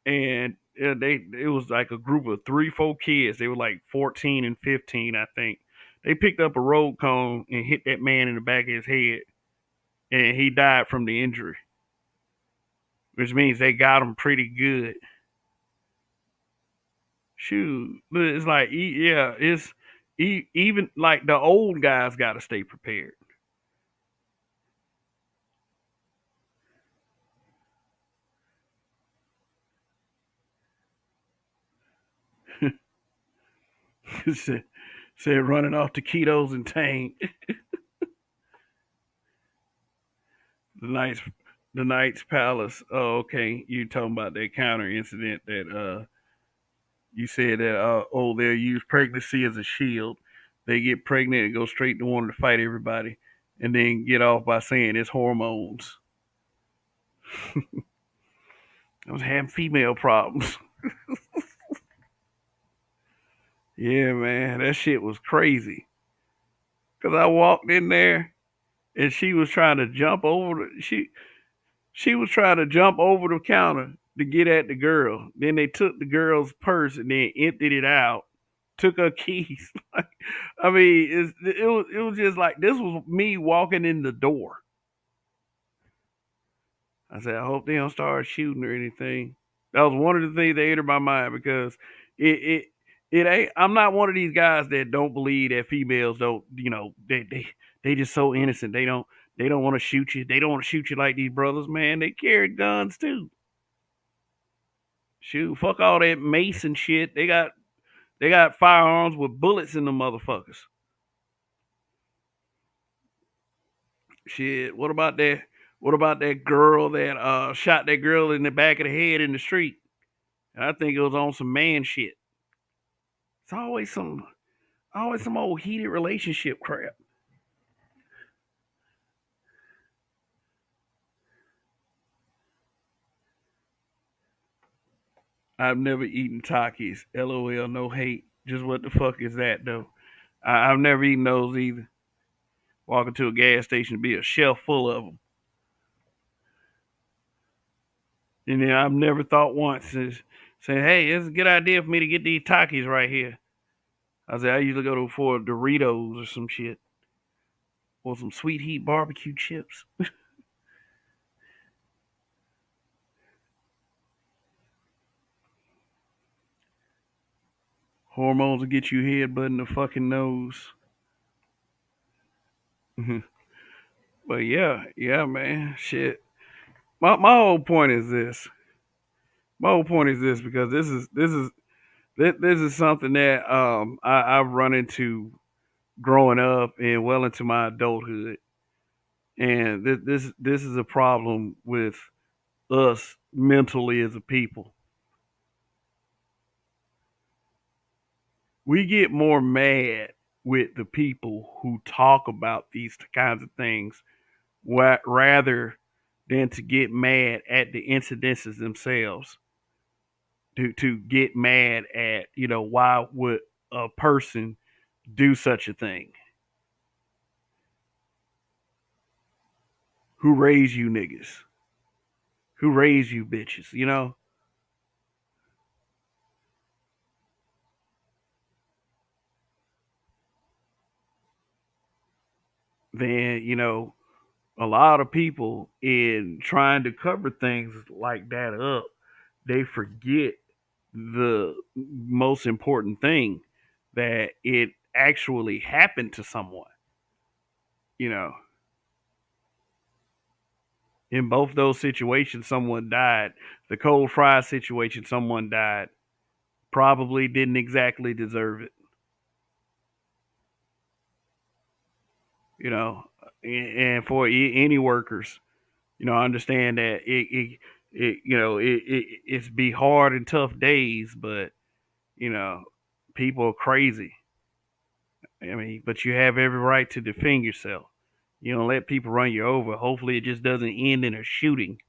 and it was like a group of 3, 4 kids. They were like 14 and 15, I think. They picked up a road cone and hit that man in the back of his head, and he died from the injury, which means they got him pretty good. Shoot, it's like yeah, it's even like the old guys got to stay prepared. said, said running off taquitos and tang. the Knights, the Knights Palace. Oh, okay. You talking about that counter incident that you said that they'll use pregnancy as a shield. They get pregnant and go straight to wanting to fight everybody, and then get off by saying it's hormones. I was having female problems. Yeah, man, that shit was crazy. Cause I walked in there and she was trying to jump over she was trying to jump over the counter to get at the girl. Then they took the girl's purse and then emptied it out. Took her keys. Like, I mean, it was just like this was me walking in the door. I said, I hope they don't start shooting or anything. That was one of the things that entered my mind because it it it ain't. I'm not one of these guys that don't believe that females don't. You know, they just so innocent. They don't want to shoot you. They don't want to shoot you like these brothers, man. They carry guns too. Shoot, fuck all that mace and shit. They got firearms with bullets in them motherfuckers. Shit, what about that? What about that girl that shot that girl in the back of the head in the street? I think it was on some man shit. It's always some old heated relationship crap. I've never eaten Takis. LOL, no hate. Just what the fuck is that though? I've never eaten those either. Walking to a gas station to be a shelf full of them. And then I've never thought once is saying, hey, it's a good idea for me to get these Takis right here. I said I usually go to for Doritos or some shit. Or some sweet heat barbecue chips. Hormones will get you headbutting the fucking nose. But yeah, man. Shit. My whole point is this. My whole point is this because this is something that I've run into growing up and well into my adulthood, and this is a problem with us mentally as a people. We get more mad with the people who talk about these kinds of things rather than to get mad at the incidences themselves. To get mad at why would a person do such a thing? Who raised you niggas? Who raised you bitches? Then a lot of people in trying to cover things like that up, they forget the most important thing, that it actually happened to someone. You know, in both those situations, someone died. The cold fry situation, someone died. Probably didn't exactly deserve it. you know, and for any workers, I understand that it's be hard and tough days, but you know, people are crazy. I mean, but you have every right to defend yourself. You don't let people run you over. Hopefully, it just doesn't end in a shooting.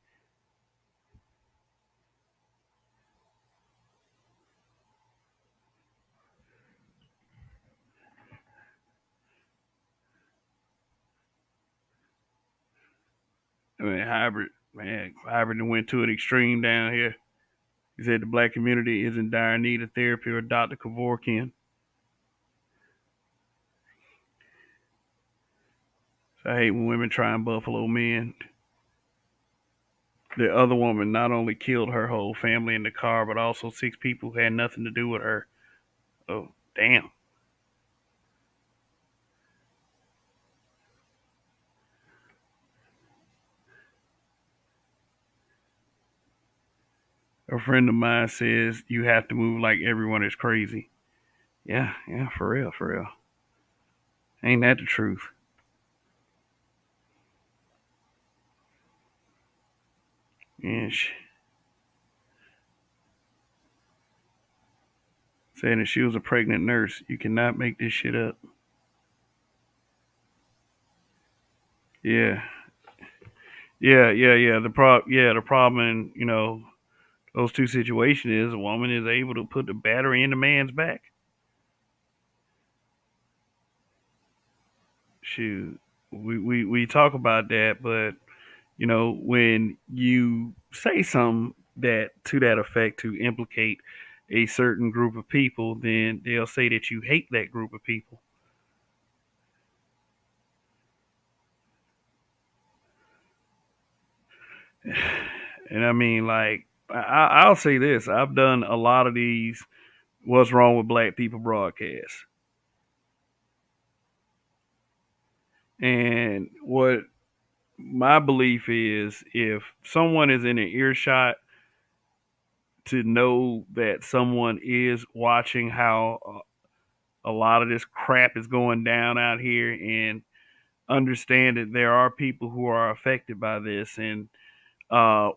I mean, hybrid went to an extreme down here. He said the black community is in dire need of therapy or Dr. Kevorkian. So I hate when women try and buffalo men. The other woman not only killed her whole family in the car, but also 6 people who had nothing to do with her. Oh, damn. A friend of mine says you have to move like everyone is crazy. Yeah, yeah, for real, for real. Ain't that the truth? Yeah, saying that she was a pregnant nurse. You cannot make this shit up. Yeah, yeah. The problem in those two situations is a woman is able to put the battery in the man's back. Shoot, we talk about that, but when you say something that to that effect to implicate a certain group of people, then they'll say that you hate that group of people. And I mean, like, I'll say this: I've done a lot of these "What's Wrong with Black People" broadcasts, and what my belief is, if someone is in an earshot, to know that someone is watching how a lot of this crap is going down out here, and understand that there are people who are affected by this, and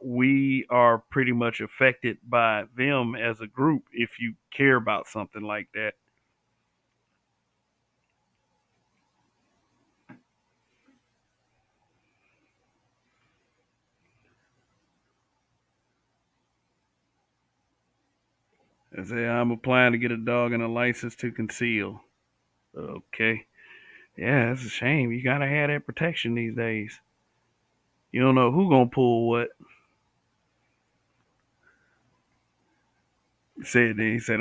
we are pretty much affected by them as a group if you care about something like that. I say, I'm applying to get a dog and a license to conceal. Okay. Yeah, it's a shame. You gotta have that protection these days. You don't know who gonna pull what. He said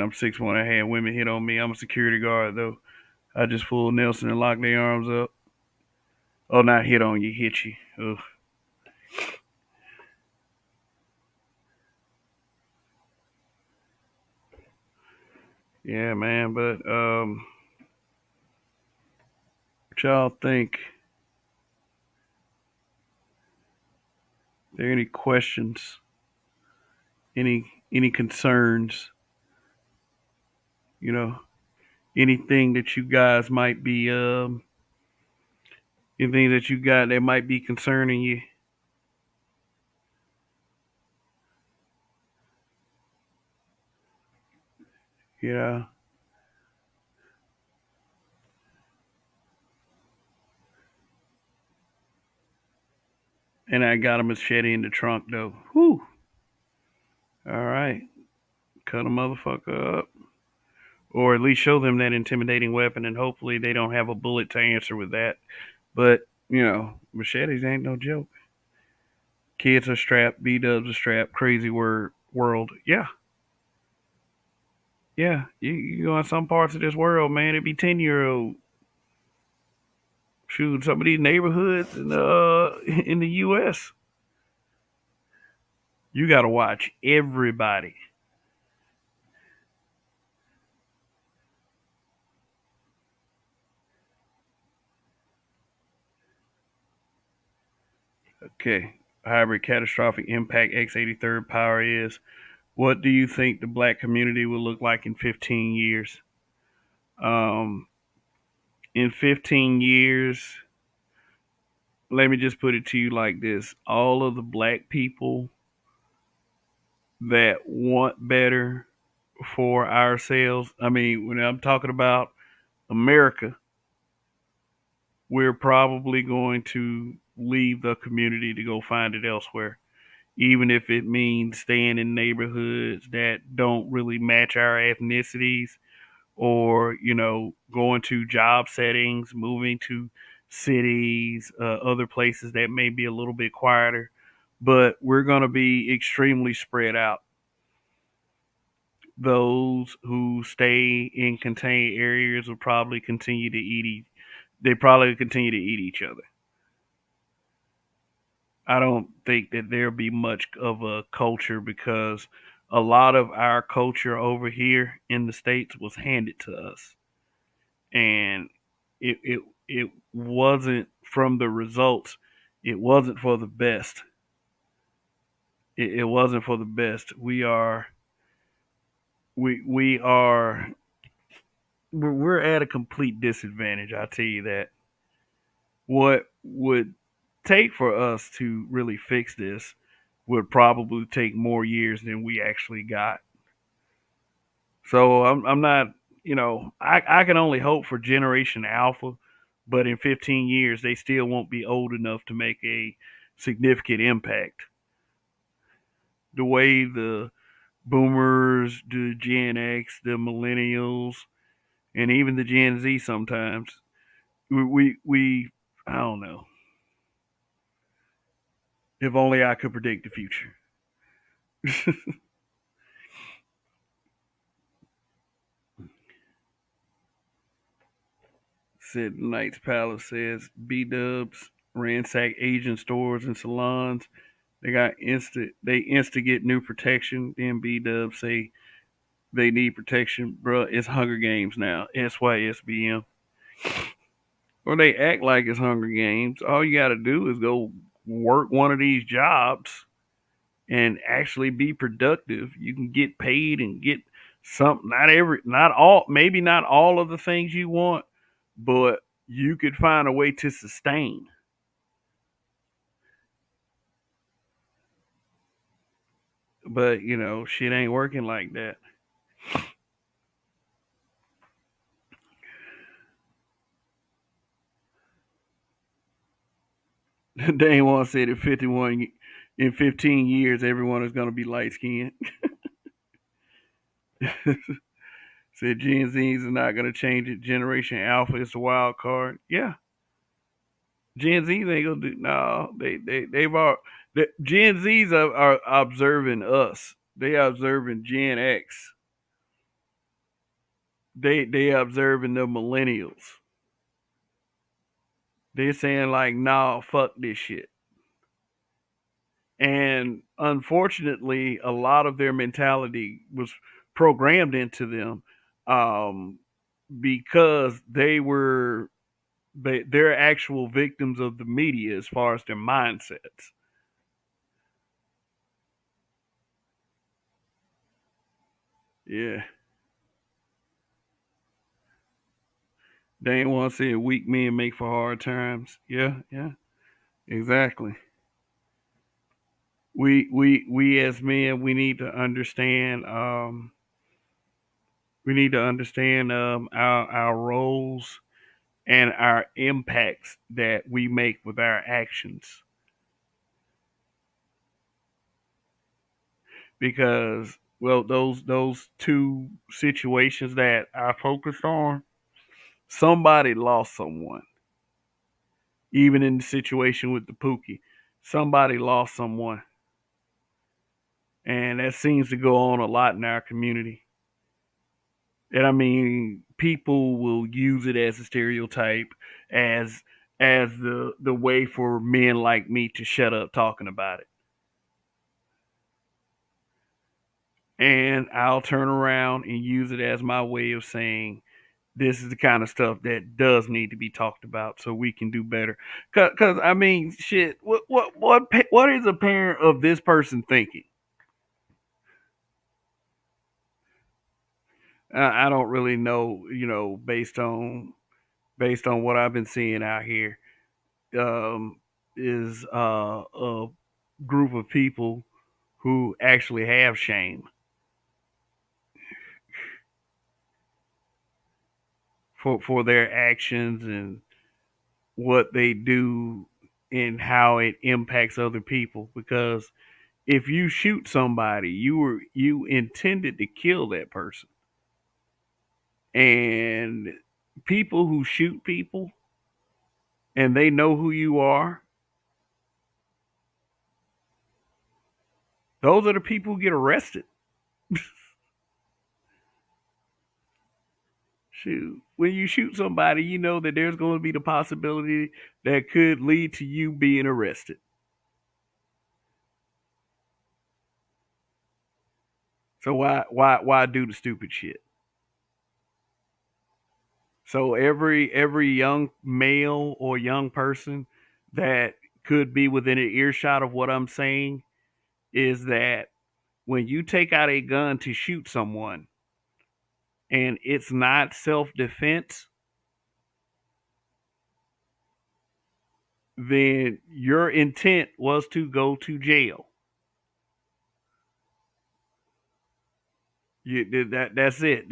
I'm 6'1". I had women hit on me. I'm a security guard though. I just pulled Nelson and locked their arms up. Oh, not hit on you, hit you. Ugh. Yeah, man. But what y'all think? Are there any questions? Any concerns? You know, anything that you guys might be anything that you got that might be concerning you? Yeah. And I got a machete in the trunk though. Whew. All right. Cut a motherfucker up. Or at least show them that intimidating weapon, and hopefully they don't have a bullet to answer with that. But, machetes ain't no joke. Kids are strapped, B dubs are strapped, crazy world. Yeah. Yeah. You go in some parts of this world, man, it'd be 10-year-old. Shoot, some of these neighborhoods in the US, you gotta watch everybody. Okay. Hybrid catastrophic impact X83rd power is. What do you think the black community will look like in 15 years? Um, in 15 years, let me just put it to you like this: all of the black people that want better for ourselves. I mean, when I'm talking about America, we're probably going to leave the community to go find it elsewhere, even if it means staying in neighborhoods that don't really match our ethnicities, or going to job settings, moving to cities, other places that may be a little bit quieter. But we're going to be extremely spread out. Those who stay in contained areas will probably continue to they probably continue to eat each other. I don't think that there'll be much of a culture, because a lot of our culture over here in the States was handed to us. And it wasn't, from the results, it wasn't for the best. It wasn't for the best. We are we're at a complete disadvantage, I tell you that. What would take for us to really fix this would probably take more years than we actually got. So I'm not, I can only hope for Generation Alpha, but in 15 years they still won't be old enough to make a significant impact. The way the boomers, the Gen X, the millennials, and even the Gen Z sometimes, we I don't know. If only I could predict the future. Said Knights Palace says B Dubs ransack Asian stores and salons. They instigate new protection. Then B Dubs say they need protection. Bruh, it's Hunger Games now. SYSBM. Or they act like it's Hunger Games. All you gotta do is go work one of these jobs and actually be productive. You can get paid and get some, not all, maybe not all of the things you want, but you could find a way to sustain. But shit ain't working like that. Dane One said in 15 years everyone is gonna be light skinned. Said Gen Z's are not gonna change it. Generation Alpha is the wild card. Yeah. Gen Z's ain't gonna do no, they've all the Gen Z's are observing us. They observing Gen X. They observing the millennials. They're saying like, nah, fuck this shit. And unfortunately, a lot of their mentality was programmed into them, um, because they're actual victims of the media as far as their mindsets. Yeah, they ain't want to see weak men make for hard times. Yeah, yeah, exactly. We as men, we need to understand. We need to understand our roles and our impacts that we make with our actions, because well, those two situations that I focused on, somebody lost someone. Even in the situation with the Pookie, somebody lost someone, and that seems to go on a lot in our community. And I mean, people will use it as a stereotype, as the way for men like me to shut up talking about it. And I'll turn around and use it as my way of saying this is the kind of stuff that does need to be talked about so we can do better. Cause I mean, shit. What is a parent of this person thinking? I don't really know. Based on what I've been seeing out here. Um, is a group of people who actually have shame for their actions and what they do and how it impacts other people. Because if you shoot somebody, you intended to kill that person. And people who shoot people and they know who you are, those are the people who get arrested. Shoot. When you shoot somebody, you know that there's going to be the possibility that could lead to you being arrested. So why do the stupid shit? So every young male or young person that could be within an earshot of what I'm saying is that when you take out a gun to shoot someone and it's not self-defense, then your intent was to go to jail. That's it.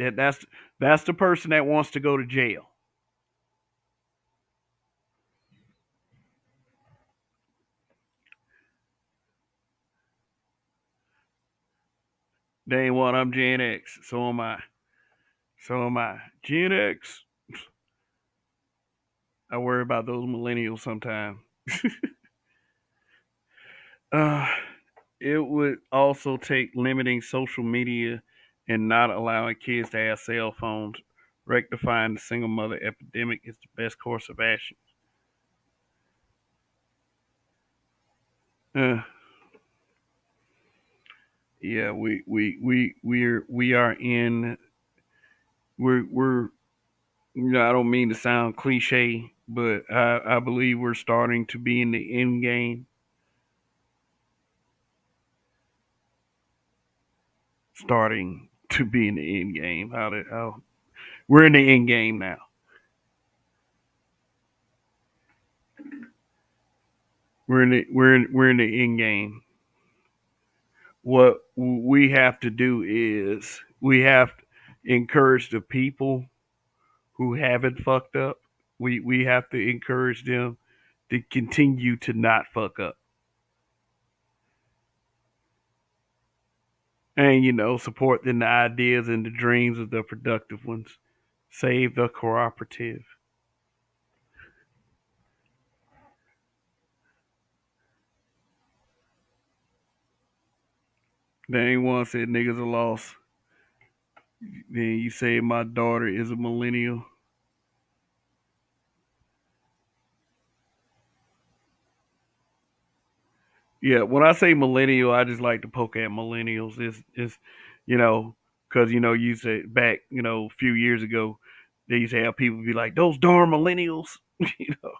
That's the person that wants to go to jail. They ain't what I'm Gen X. So am I. So am I. Gen X. I worry about those millennials sometimes. Uh, it would also take limiting social media and not allowing kids to have cell phones. Rectifying the single mother epidemic is the best course of action. Uh, yeah, we are in we're I don't mean to sound cliche, but I believe we're starting to be in the end game. Starting to be in the end game. How we're in the end game now. We're in the end game. What we have to do is we have to encourage the people who haven't fucked up. We have to encourage them to continue to not fuck up. And support the ideas and the dreams of the productive ones. Save the cooperative. They ain't one said niggas are lost. Then you say my daughter is a millennial. Yeah, when I say millennial, I just like to poke at millennials. It's you know, because you said back a few years ago, they used to have people be like those darn millennials, you know.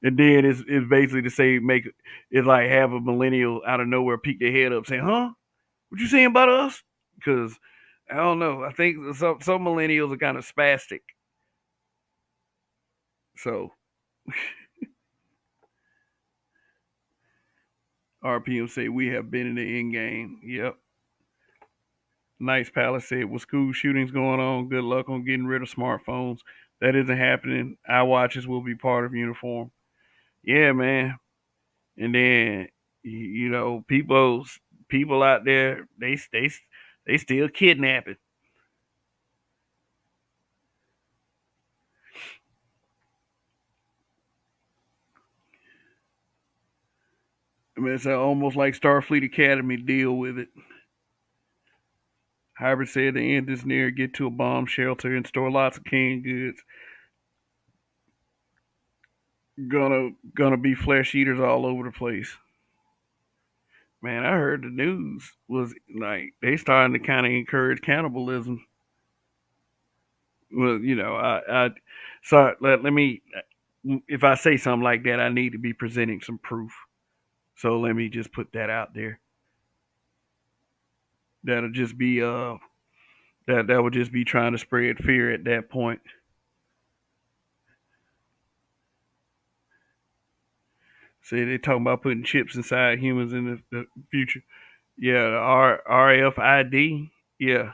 And then it's basically to say make it's like have a millennial out of nowhere peek their head up saying, "Huh? What you saying about us?" Because I don't know. I think some millennials are kind of spastic. So RPM say we have been in the end game. Yep. Nice Palace said, with school shootings going on, good luck on getting rid of smartphones. That isn't happening. Eye watches will be part of uniform. Yeah, man. And then people out there they still kidnapping. I mean, it's almost like Starfleet Academy deal with it. Hybrid said the end is near. Get to a bomb shelter and store lots of canned goods. Gonna be flesh eaters all over the place. Man, I heard the news was like they starting to kind of encourage cannibalism. Well, I so let me if I say something like that, I need to be presenting some proof. So let me just put that out there. That'll just be that would just be trying to spread fear at that point. See, they talking about putting chips inside humans in the future. Yeah, the RFID. Yeah,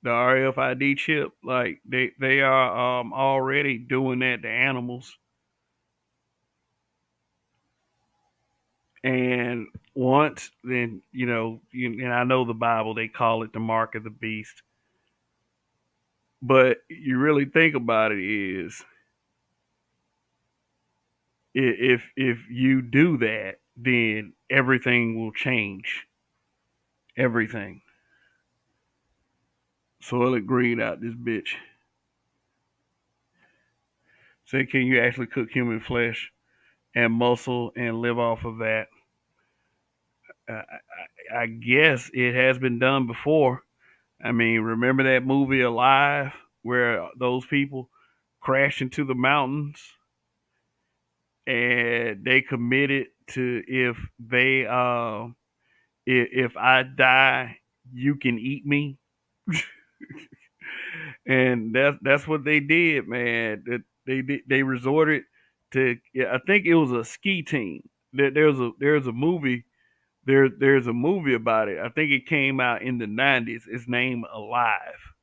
the RFID chip. Like they are already doing that to animals. And once, then and I know the Bible, they call it the mark of the beast. But you really think about it, is if you do that, then everything will change. Everything. So it'll green out this bitch. Say, can you actually cook human flesh and muscle and live off of that? I guess it has been done before. I mean, remember that movie Alive, where those people crashed into the mountains and they committed to, if I die, you can eat me. And that's what they did, man. They resorted to, yeah, I think it was a ski team. There's a movie, there's a movie about it. I think it came out in the 90s. It's named Alive.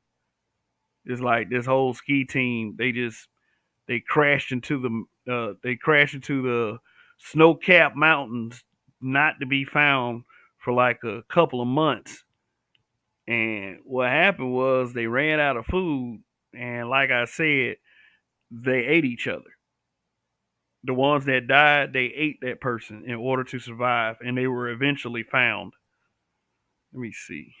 It's like this whole ski team. They crashed into the snow-capped mountains, not to be found for like a couple of months. And what happened was they ran out of food, and like I said, they ate each other. The ones that died, they ate that person in order to survive, and they were eventually found. Let me see.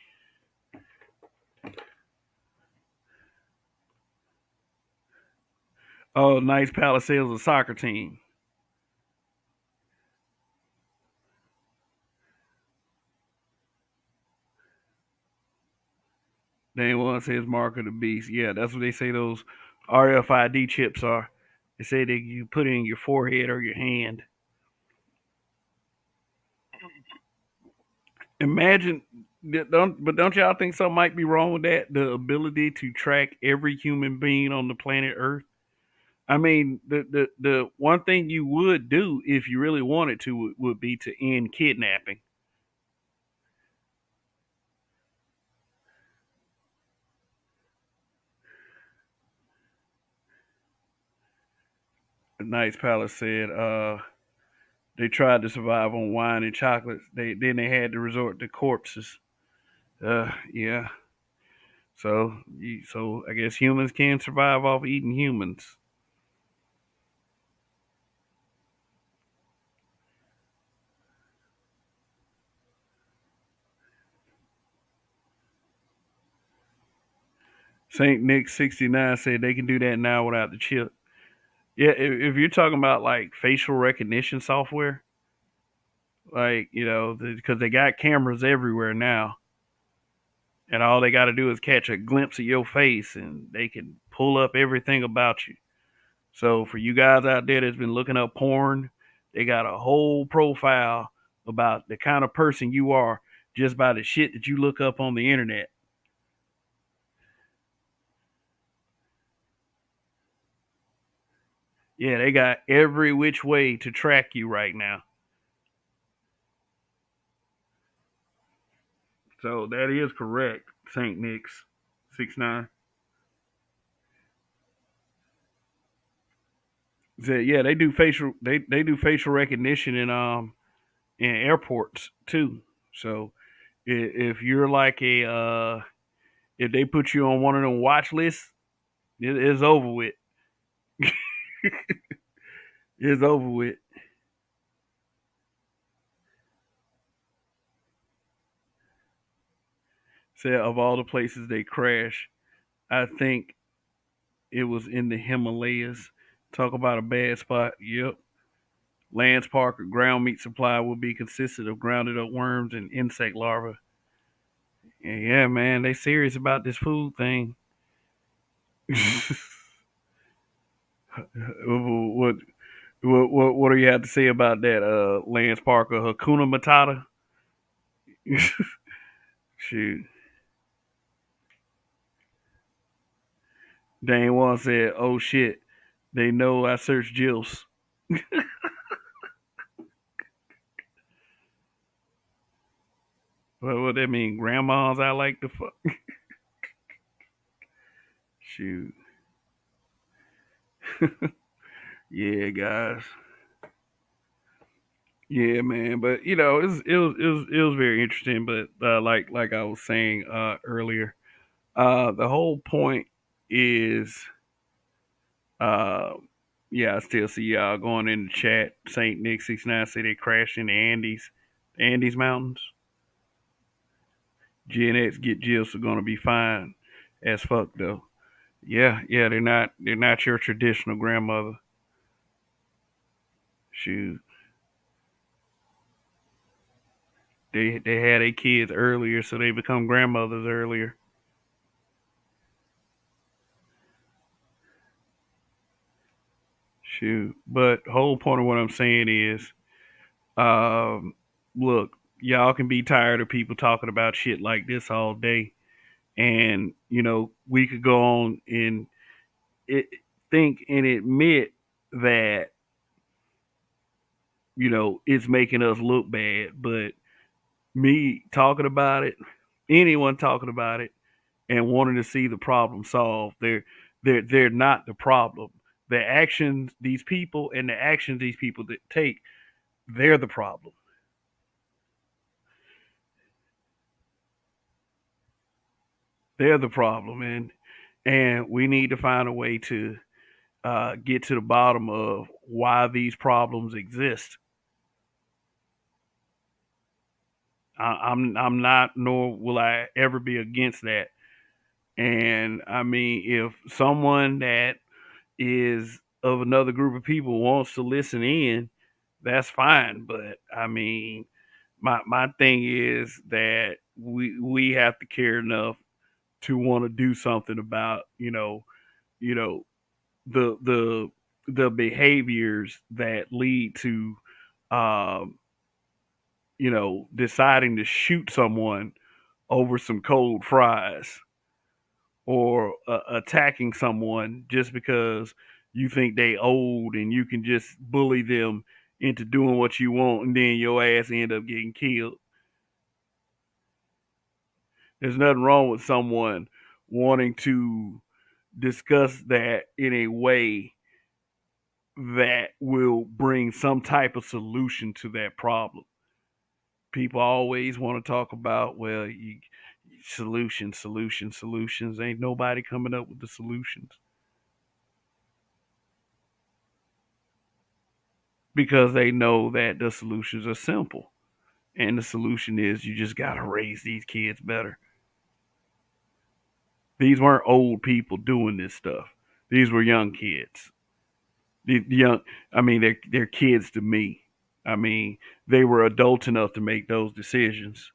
Oh, Knights Palisades, a soccer team. They one says Mark of the Beast. Yeah, that's what they say those RFID chips are. They say that you put it in your forehead or your hand. Imagine, don't y'all think something might be wrong with that? The ability to track every human being on the planet Earth. I mean, the one thing you would do if you really wanted to would be to end kidnapping. The Knights Palace said they tried to survive on wine and chocolates. They had to resort to corpses. Yeah. So I guess humans can survive off eating humans. Saint Nick 69 said they can do that now without the chip. Yeah, if you're talking about like facial recognition software, like because they got cameras everywhere now, and all they got to do is catch a glimpse of your face, and they can pull up everything about you. So for you guys out there that's been looking up porn, they got a whole profile about the kind of person you are just by the shit that you look up on the internet. Yeah, they got every which way to track you right now. So that is correct, Saint Nick's 69. Said, yeah, they do facial recognition in airports too. So if you're like if they put you on one of them watch lists, it's over with. It's over with. Said of all the places they crash, I think it was in the Himalayas. Talk about a bad spot. Yep. Lance Parker ground meat supply will be consisted of grounded up worms and insect larvae. Yeah, man, they serious about this food thing. what, what do you have to say about that, Lance Parker? Hakuna Matata? Shoot. Dane one said, "Oh shit, they know I searched Jill's." What that mean? Grandmas I like to fuck. Shoot. Yeah, guys. Yeah, man. But it was very interesting. But like I was saying earlier, the whole point is uh yeah, I still see y'all going in the chat. Saint Nick 69 say they crashed in the Andes Mountains. Gen X get Jills are gonna be fine as fuck though. Yeah, yeah, they're not your traditional grandmother. Shoot. They had their kids earlier, so they become grandmothers earlier. Shoot. But the whole point of what I'm saying is, um, look, y'all can be tired of people talking about shit like this all day, and we could go on and it, think and admit that it's making us look bad, but me talking about it, anyone talking about it, and wanting to see the problem solved, they're not the problem. The actions these people and the actions these people that take, they're the problem. They're the problem, and we need to find a way to get to the bottom of why these problems exist. I'm not, nor will I ever be against that. And I mean, if someone that is of another group of people wants to listen in, that's fine. But I mean, my thing is that we have to care enough to want to do something about you know the the behaviors that lead to um deciding to shoot someone over some cold fries, or attacking someone just because you think they old and you can just bully them into doing what you want, and then your ass end up getting killed. There's nothing wrong with someone wanting to discuss that in a way that will bring some type of solution to that problem. People always want to talk about, well, solutions. Ain't nobody coming up with the solutions because they know that the solutions are simple. And the solution is you just got to raise these kids better. These weren't old people doing this stuff. These were young kids. The young, I mean, they're kids to me. I mean, they were adult enough to make those decisions.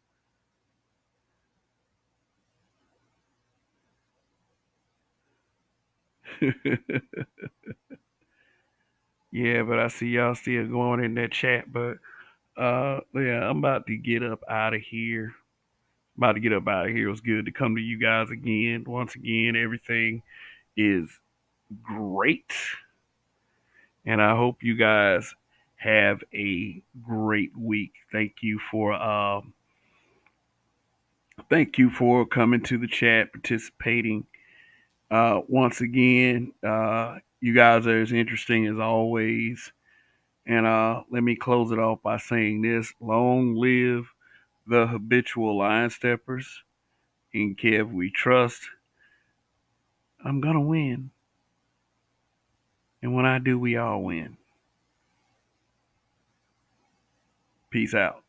Yeah, but I see y'all still going in that chat. But yeah, I'm about to get up out of here. About to get up out of here. It was good to come to you guys again. Once again, everything is great. And I hope you guys have a great week. Thank you for coming to the chat, participating. Once again, you guys are as interesting as always. And let me close it off by saying this: long live the habitual line steppers. In Kev we trust. I'm gonna win. And when I do, we all win. Peace out.